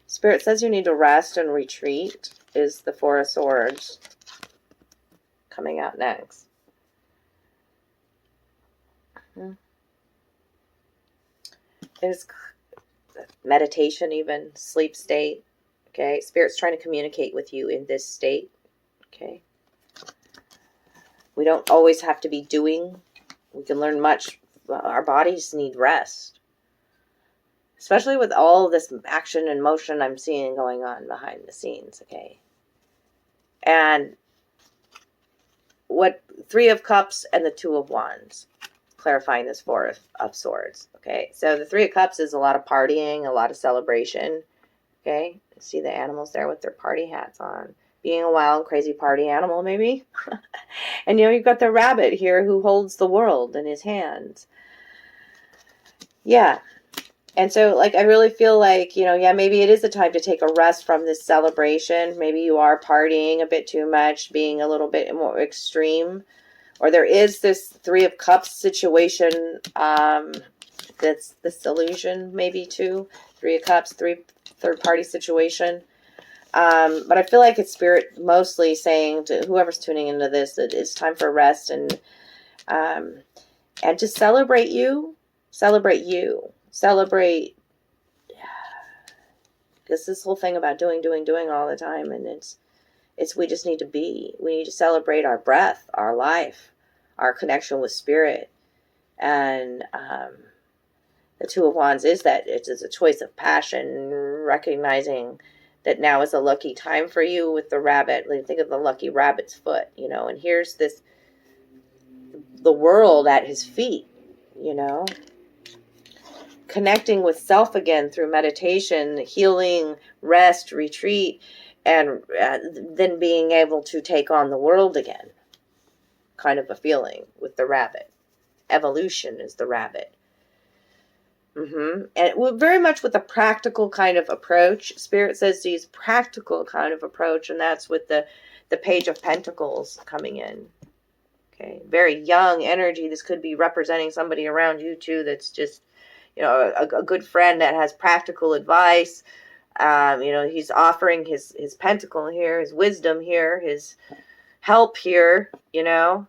Spirit says you need to rest and retreat, is the 4 of Swords coming out next. It's meditation, even sleep state. Okay, Spirit's trying to communicate with you in this state. Okay, we don't always have to be doing. We can learn much. Our bodies need rest, especially with all this action and motion I'm seeing going on behind the scenes. Okay, and what 3 of Cups and the 2 of Wands, clarifying this 4 of Swords. Okay, so the 3 of Cups is a lot of partying, a lot of celebration. Okay, see the animals there with their party hats on, being a wild, crazy party animal, maybe. And you've got the rabbit here who holds the world in his hands. Yeah. And so, I really feel like, maybe it is a time to take a rest from this celebration. Maybe you are partying a bit too much, being a little bit more extreme. Or there is this 3 of Cups situation that's this illusion, maybe, too. 3 of Cups, third-party situation. But I feel like it's Spirit mostly saying to whoever's tuning into this that it's time for rest and to celebrate you. Celebrate, because this whole thing about doing all the time, and it's we just need to be. We need to celebrate our breath, our life, our connection with Spirit, and the 2 of Wands is that it's a choice of passion, recognizing that now is a lucky time for you with the rabbit. Think of the lucky rabbit's foot, and here's the world at his feet, connecting with self again through meditation, healing, rest, retreat, and then being able to take on the world again. Kind of a feeling with the rabbit. Evolution is the rabbit. And very much with a practical kind of approach. Spirit says to use practical kind of approach, and that's with the Page of Pentacles coming in. Okay, very young energy. This could be representing somebody around you too that's just, a good friend that has practical advice. He's offering his pentacle here, his wisdom here, his help here, and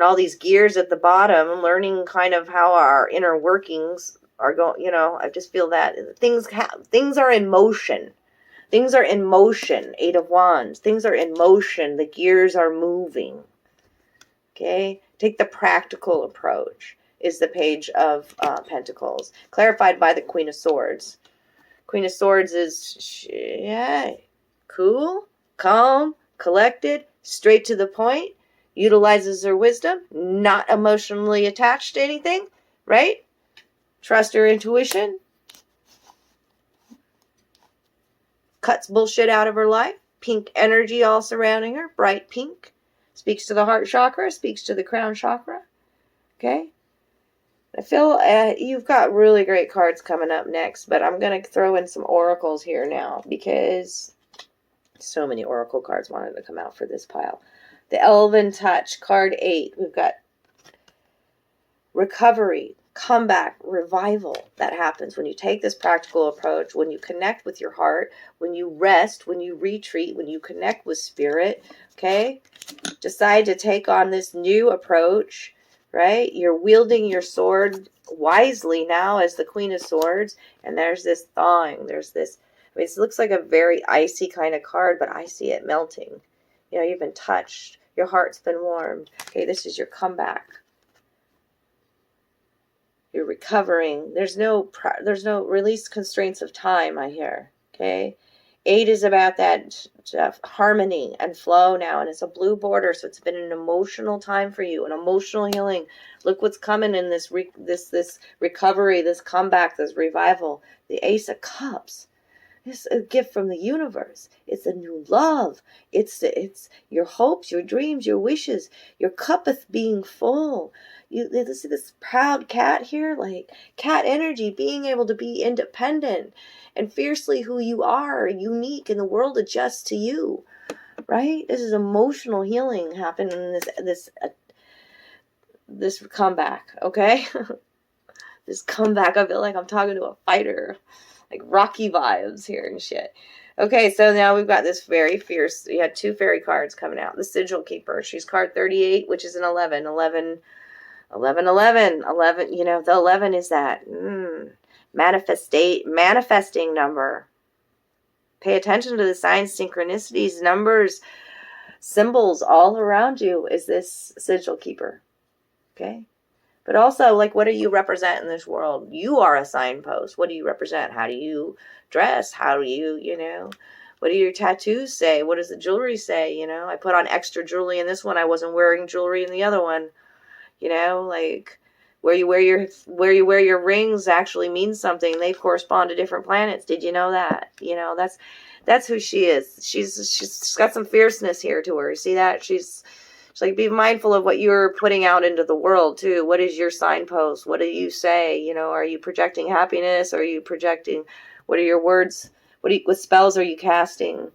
all these gears at the bottom, learning kind of how our inner workings are going. I just feel that things are in motion. Things are in motion. 8 of Wands. Things are in motion. The gears are moving. Okay? Take the practical approach, is the Page of Pentacles. Clarified by the Queen of Swords. Queen of Swords is cool, calm, collected, straight to the point, utilizes her wisdom, not emotionally attached to anything, right? Trust her intuition. Cuts bullshit out of her life. Pink energy all surrounding her, bright pink. Speaks to the heart chakra, speaks to the crown chakra. Okay? I feel you've got really great cards coming up next, but I'm going to throw in some oracles here now because so many oracle cards wanted to come out for this pile. The Elven Touch, card 8. We've got recovery, comeback, revival. That happens when you take this practical approach, when you connect with your heart, when you rest, when you retreat, when you connect with Spirit, okay? Decide to take on this new approach, right? You're wielding your sword wisely now as the Queen of Swords, and there's this thawing, there's this I mean, it looks like a very icy kind of card, but I see it melting. You know, you've been touched. Your heart's been warmed. Okay, this is your comeback. You're recovering. There's no release constraints of time, I hear. Okay. 8 is about that harmony and flow now, and it's a blue border, so it's been an emotional time for you, an emotional healing. Look what's coming in this this recovery, this comeback, this revival. The Ace of Cups. It's a gift from the universe. It's a new love. It's your hopes, your dreams, your wishes. Your cup is being full. You see this proud cat here, like cat energy, being able to be independent and fiercely who you are, unique, and the world adjusts to you. Right? This is emotional healing happening in this comeback. Okay, this comeback. I feel like I'm talking to a fighter. Like Rocky vibes here and shit. Okay, so now we've got this very fierce. We had 2 fairy cards coming out. The Sigil Keeper. She's card 38, which is an 11. 11. You know, the 11 is that manifesting number. Pay attention to the signs, synchronicities, numbers, symbols all around you is this Sigil Keeper. Okay? But also, like, what do you represent in this world? You are a signpost. What do you represent? How do you dress? How do you know, what do your tattoos say? What does the jewelry say? You know, I put on extra jewelry in this one. I wasn't wearing jewelry in the other one. You know, like, where you wear your rings actually means something. They correspond to different planets. Did you know that? You know, that's who she is. She's got some fierceness here to her. See that? She's like, be mindful of what you're putting out into the world, too. What is your signpost? What do you say? You know, are you projecting happiness? Are you projecting, what are your words? What spells are you casting?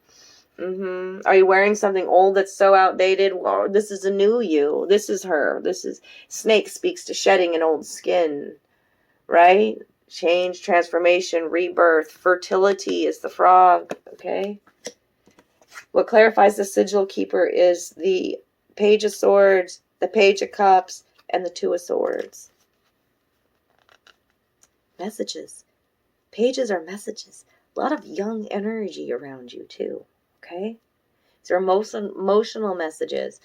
Are you wearing something old that's so outdated? Well, this is a new you. This is her. Snake speaks to shedding an old skin, right? Change, transformation, rebirth. Fertility is the frog, okay? What clarifies the Sigil Keeper is the Page of Swords, the Page of Cups, and the 2 of Swords. Messages. Pages are messages. A lot of young energy around you, too. Okay? These are emotional messages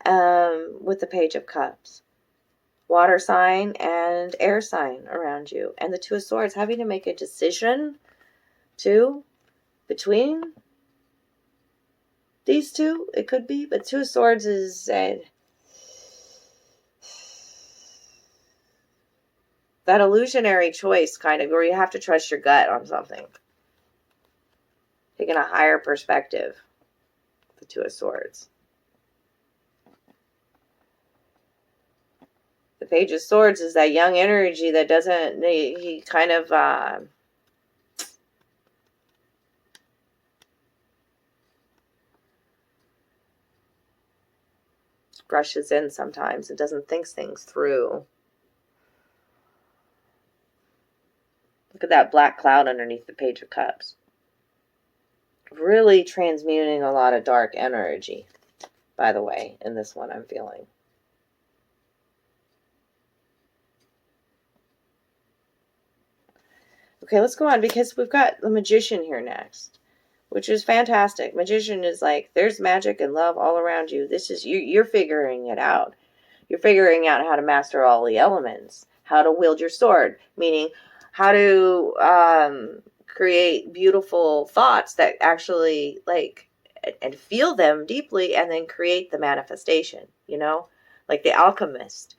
with the Page of Cups. Water sign and air sign around you. And the 2 of Swords, having to make a decision, too, between these 2, it could be, but 2 of Swords is that illusionary choice, kind of, where you have to trust your gut on something. Taking a higher perspective. The 2 of Swords. The Page of Swords is that young energy that doesn't, he kind of, rushes in sometimes and doesn't think things through. Look at that black cloud underneath the Page of Cups. Really transmuting a lot of dark energy, by the way, in this one I'm feeling. Okay, let's go on, because we've got the Magician here next, which is fantastic. Magician is like, there's magic and love all around you. This is, you're figuring it out. You're figuring out how to master all the elements, how to wield your sword, meaning how to create beautiful thoughts that actually, like, and feel them deeply, and then create the manifestation, you know, like the alchemist.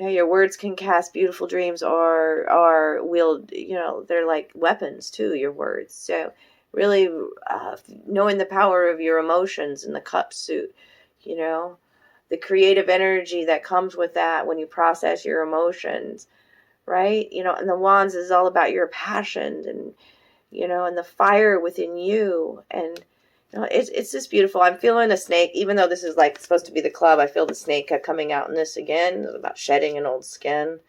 Your words can cast beautiful dreams or wield, you know, they're like weapons too, your words. So really knowing the power of your emotions in the cup suit, you know, the creative energy that comes with that when you process your emotions, right? You know, and the wands is all about your passion and, you know, and the fire within you. And, you know, it's just beautiful. I'm feeling a snake, even though this is like supposed to be the club. I feel the snake coming out in this again. It's about shedding an old skin,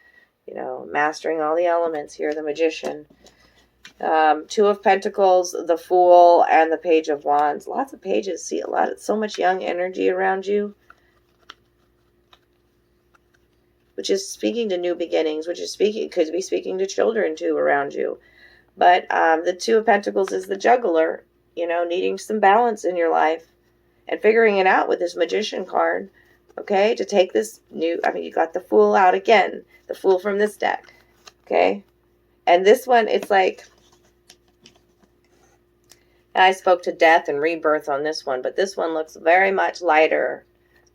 you know, mastering all the elements here. The Magician, 2 of Pentacles, the Fool, and the Page of Wands. Lots of pages. See so much young energy around you, which is speaking to new beginnings. Which is could be speaking to children too around you. But the Two of Pentacles is the juggler, you know, needing some balance in your life and figuring it out with this Magician card, okay, to take this new, I mean, you got the Fool out again, the Fool from this deck, okay? And this one, it's like, I spoke to death and rebirth on this one, but this one looks very much lighter,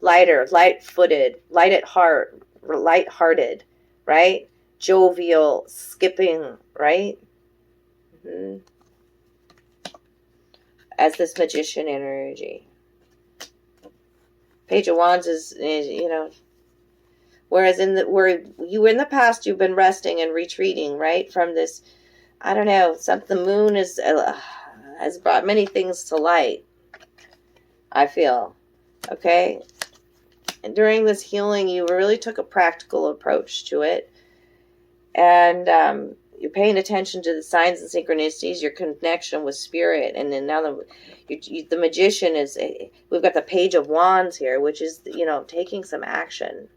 light-footed, light at heart, light-hearted, right? Jovial, skipping, right? Mm-hmm. As this Magician energy. Page of Wands is, you know, whereas where you in the past, you've been resting and retreating, right? From this, I don't know, the moon has brought many things to light, I feel, okay? And during this healing, you really took a practical approach to it. And you're paying attention to the signs and synchronicities, your connection with spirit. And then now the Magician is, we've got the Page of Wands here, which is, you know, taking some action.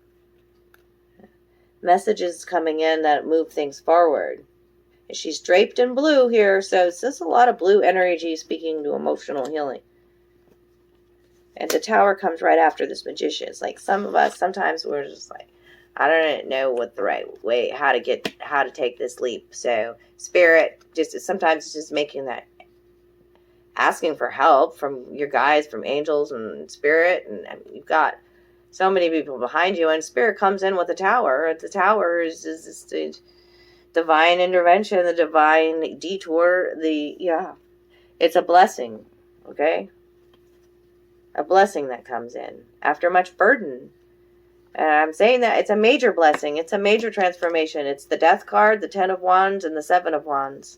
Messages coming in that move things forward. And she's draped in blue here, so it's just a lot of blue energy speaking to emotional healing. And the Tower comes right after this Magician. It's like some of us, sometimes we're just like, I don't know what the right way, how to take this leap. So Spirit, sometimes just making that, asking for help from your guides, from angels and Spirit. And you've got so many people behind you, and Spirit comes in with the Tower. The Tower is the divine intervention, the divine detour, it's a blessing, okay? A blessing that comes in after much burden. I'm saying that it's a major blessing. It's a major transformation. It's the Death card, the 10 of Wands, and the 7 of Wands.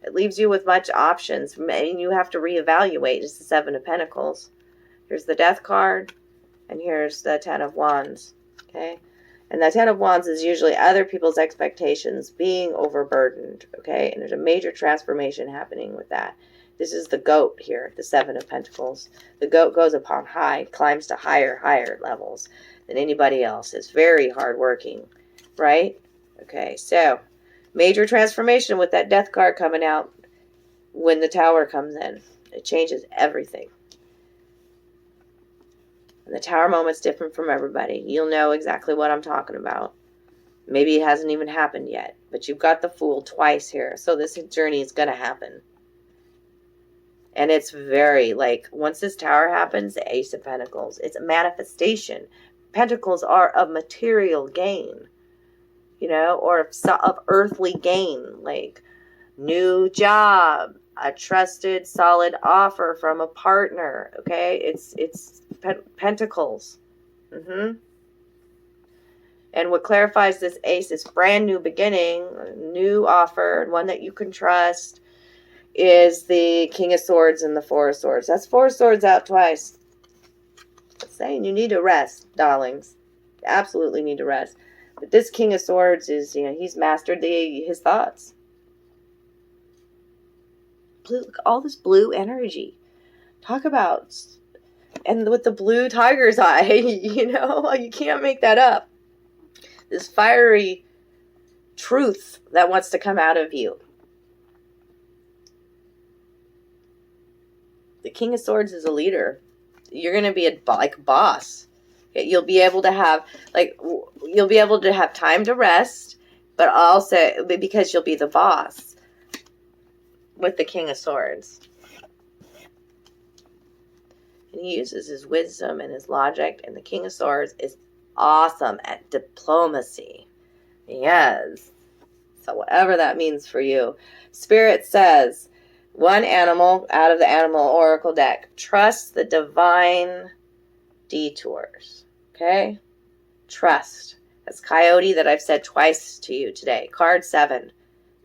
It leaves you with much options, and you have to reevaluate. It's the 7 of Pentacles. Here's the Death card, and here's the 10 of Wands. Okay? And the 10 of Wands is usually other people's expectations being overburdened. Okay? And there's a major transformation happening with that. This is the goat here, the 7 of Pentacles. The goat goes upon high, climbs to higher levels than anybody else. It's very hardworking, right? Okay, so major transformation with that Death card coming out when the Tower comes in. It changes everything. And the Tower moment's different from everybody. You'll know exactly what I'm talking about. Maybe it hasn't even happened yet, but you've got the Fool twice here, so this journey is going to happen. And it's very, like, once this Tower happens, the Ace of Pentacles, it's a manifestation. Pentacles are of material gain, you know, or of earthly gain, like new job, a trusted, solid offer from a partner, okay? It's Pentacles. And what clarifies this Ace is brand new beginning, new offer, one that you can trust, is the King of Swords and the Four of Swords. That's Four of Swords out twice. I'm saying you need to rest, darlings. You absolutely need to rest. But this King of Swords is, you know, he's mastered his thoughts. Blue, all this blue energy. Talk about, and with the blue tiger's eye, you know, you can't make that up. This fiery truth that wants to come out of you. The King of Swords is a leader. You're going to be a boss. You'll be able to have time to rest, but also because you'll be the boss with the King of Swords. And he uses his wisdom and his logic, and the King of Swords is awesome at diplomacy. Yes. So whatever that means for you. Spirit says, one animal out of the Animal Oracle deck. Trust the divine detours. Okay? Trust. That's Coyote that I've said twice to you today. Card 7.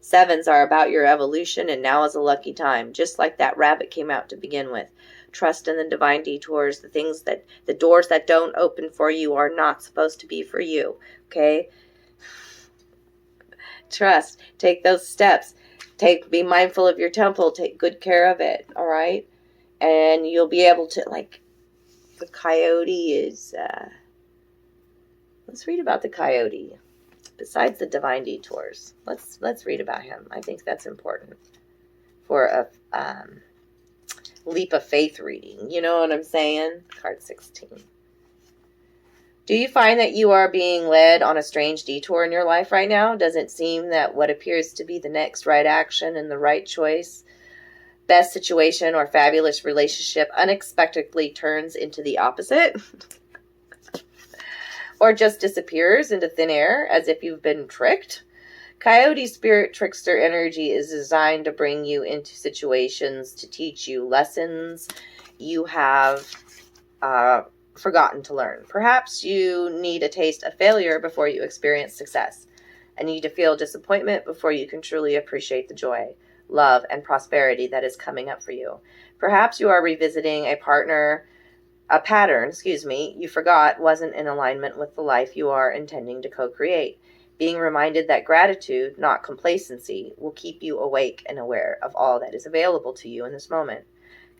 7s are about your evolution, and now is a lucky time. Just like that rabbit came out to begin with. Trust in the divine detours. The doors that don't open for you are not supposed to be for you. Okay? Trust. Take those steps. Be mindful of your temple. Take good care of it. All right? And you'll be able to, like, the coyote is, let's read about the coyote. Besides the divine detours, let's read about him. I think that's important for a leap of faith reading. You know what I'm saying? Card 16. Do you find that you are being led on a strange detour in your life right now? Does it seem that what appears to be the next right action and the right choice, best situation, or fabulous relationship unexpectedly turns into the opposite? Or just disappears into thin air as if you've been tricked? Coyote spirit trickster energy is designed to bring you into situations to teach you lessons you have forgotten to learn. Perhaps you need a taste of failure before you experience success. And need to feel disappointment before you can truly appreciate the joy, love, and prosperity that is coming up for you. Perhaps you are revisiting a pattern, you forgot wasn't in alignment with the life you are intending to co-create. Being reminded that gratitude, not complacency, will keep you awake and aware of all that is available to you in this moment.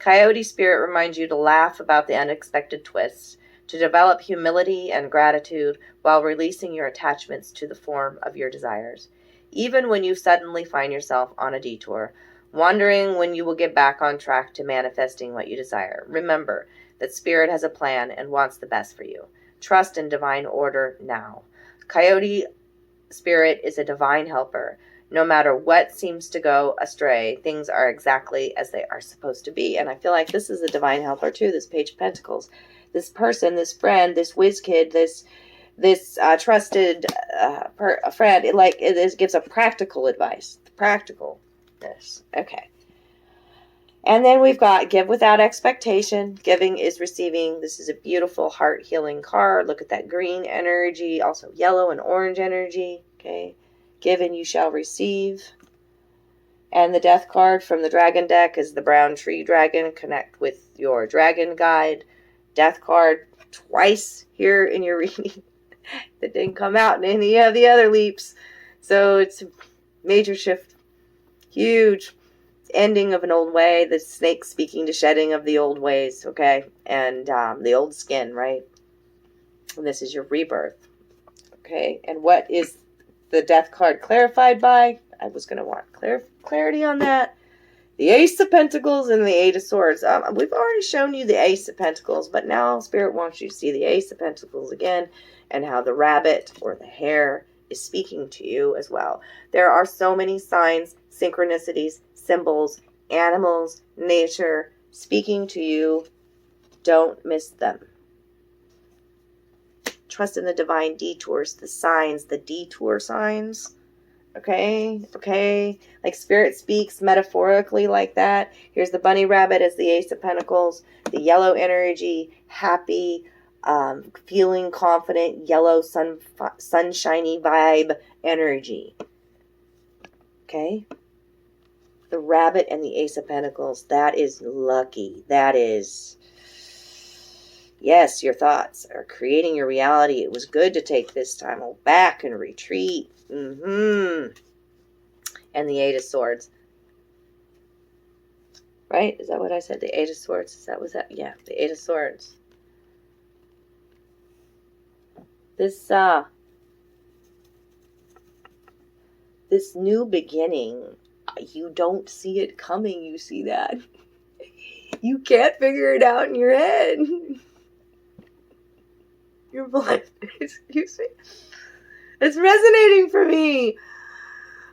Coyote spirit reminds you to laugh about the unexpected twists, to develop humility and gratitude while releasing your attachments to the form of your desires. Even when you suddenly find yourself on a detour, wondering when you will get back on track to manifesting what you desire, remember that Spirit has a plan and wants the best for you. Trust in divine order now. Coyote Spirit is a divine helper. No matter what seems to go astray, things are exactly as they are supposed to be. And I feel like this is a divine helper too, this Page of Pentacles. This person, this friend, this whiz kid, this trusted friend, it gives a practical advice. Practicalness. Okay. And then we've got give without expectation. Giving is receiving. This is a beautiful heart healing card. Look at that green energy, also yellow and orange energy. Okay. Give and you shall receive. And the death card from the dragon deck is the brown tree dragon. Connect with your dragon guide. Death card twice here in your reading. That didn't come out in any of the other leaps. So it's a major shift. Huge ending of an old way. The snake speaking to shedding of the old ways. Okay. And the old skin, right? And this is your rebirth. Okay. And what is the death card clarified by? I was going to want clarity on that. The Ace of Pentacles and the Eight of Swords. We've already shown you the Ace of Pentacles, but now Spirit wants you to see the Ace of Pentacles again and how the rabbit or the hare is speaking to you as well. There are so many signs, synchronicities, symbols, animals, nature speaking to you. Don't miss them. Trust in the divine detours, the signs, the detour signs. Okay. Like Spirit speaks metaphorically like that. Here's the bunny rabbit as the Ace of Pentacles. The yellow energy, happy, feeling confident, yellow sunshiny vibe energy. Okay. The rabbit and the Ace of Pentacles. That is lucky. That is... Yes, your thoughts are creating your reality. It was good to take this time back and retreat. And the Eight of Swords. Right? Is that what I said? The Eight of Swords. Was that? Yeah, the Eight of Swords. This new beginning, you don't see it coming. You see that? You can't figure it out in your head. You're blind. Excuse me. It's resonating for me.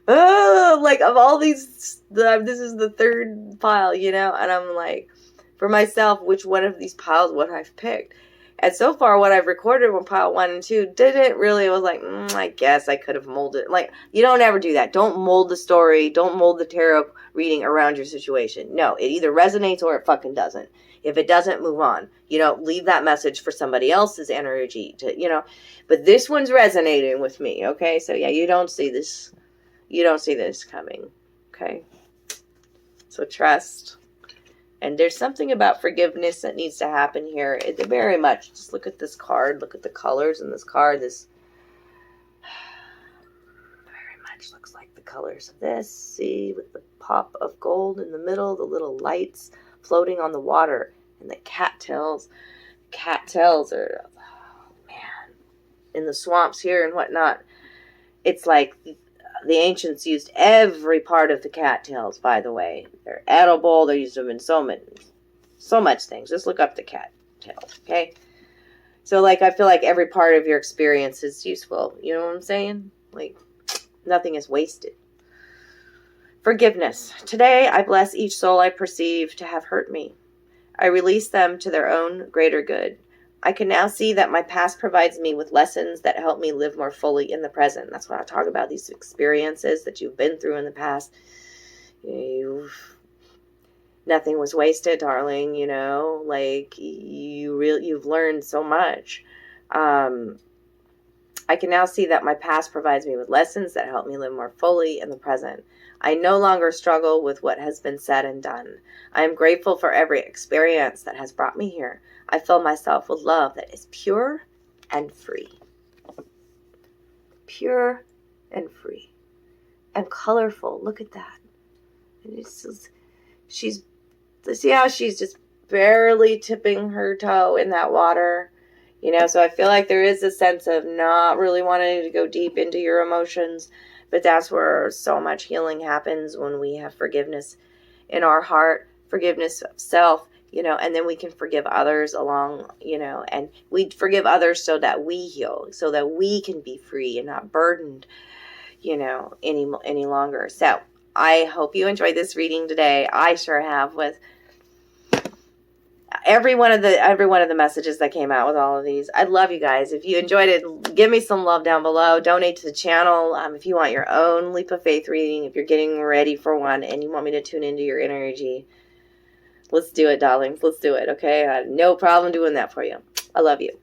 Oh, like of all these, this is the third pile, and I'm like, for myself, which one of these piles would I've picked? And so far, what I've recorded on pile 1 and 2 didn't really. I was like, I guess I could have molded. Like, you don't ever do that. Don't mold the story. Don't mold the tarot reading around your situation. No, it either resonates or it fucking doesn't. If it doesn't, move on. Leave that message for somebody else's energy to, But this one's resonating with me, okay? So, yeah, you don't see this. You don't see this coming, okay? So, trust. And there's something about forgiveness that needs to happen here. Very much. Just look at this card. Look at the colors in this card. This very much looks like the colors of this. See, with the pop of gold in the middle, the little lights floating on the water, and the cattails. Cattails are, oh man, in the swamps here and whatnot. it's like the ancients used every part of the cattails, by the way. They're edible. They used them in so much things. Just look up the cattails, okay? So, like, I feel like every part of your experience is useful. You know what I'm saying? Like, nothing is wasted. Forgiveness. Today, I bless each soul I perceive to have hurt me. I release them to their own greater good. I can now see that my past provides me with lessons that help me live more fully in the present. That's what I talk about, these experiences that you've been through in the past. Nothing was wasted, darling, you know, like you've learned so much. I can now see that my past provides me with lessons that help me live more fully in the present. I no longer struggle with what has been said and done. I am grateful for every experience that has brought me here. I fill myself with love that is pure and free. Pure and free. And colorful. Look at that. And see how she's just barely tipping her toe in that water? You know, so I feel like there is a sense of not really wanting to go deep into your emotions, but that's where so much healing happens, when we have forgiveness in our heart, forgiveness of self, you know, and then we can forgive others along, you know, and we forgive others so that we heal, so that we can be free and not burdened, you know, any longer. So I hope you enjoyed this reading today. I sure have, with every one of the messages that came out with all of these. I love you guys. If you enjoyed it, give me some love down below. Donate to the channel. If you want your own leap of faith reading, if you're getting ready for one and you want me to tune into your energy, let's do it, darlings. Let's do it, okay? I have no problem doing that for you. I love you.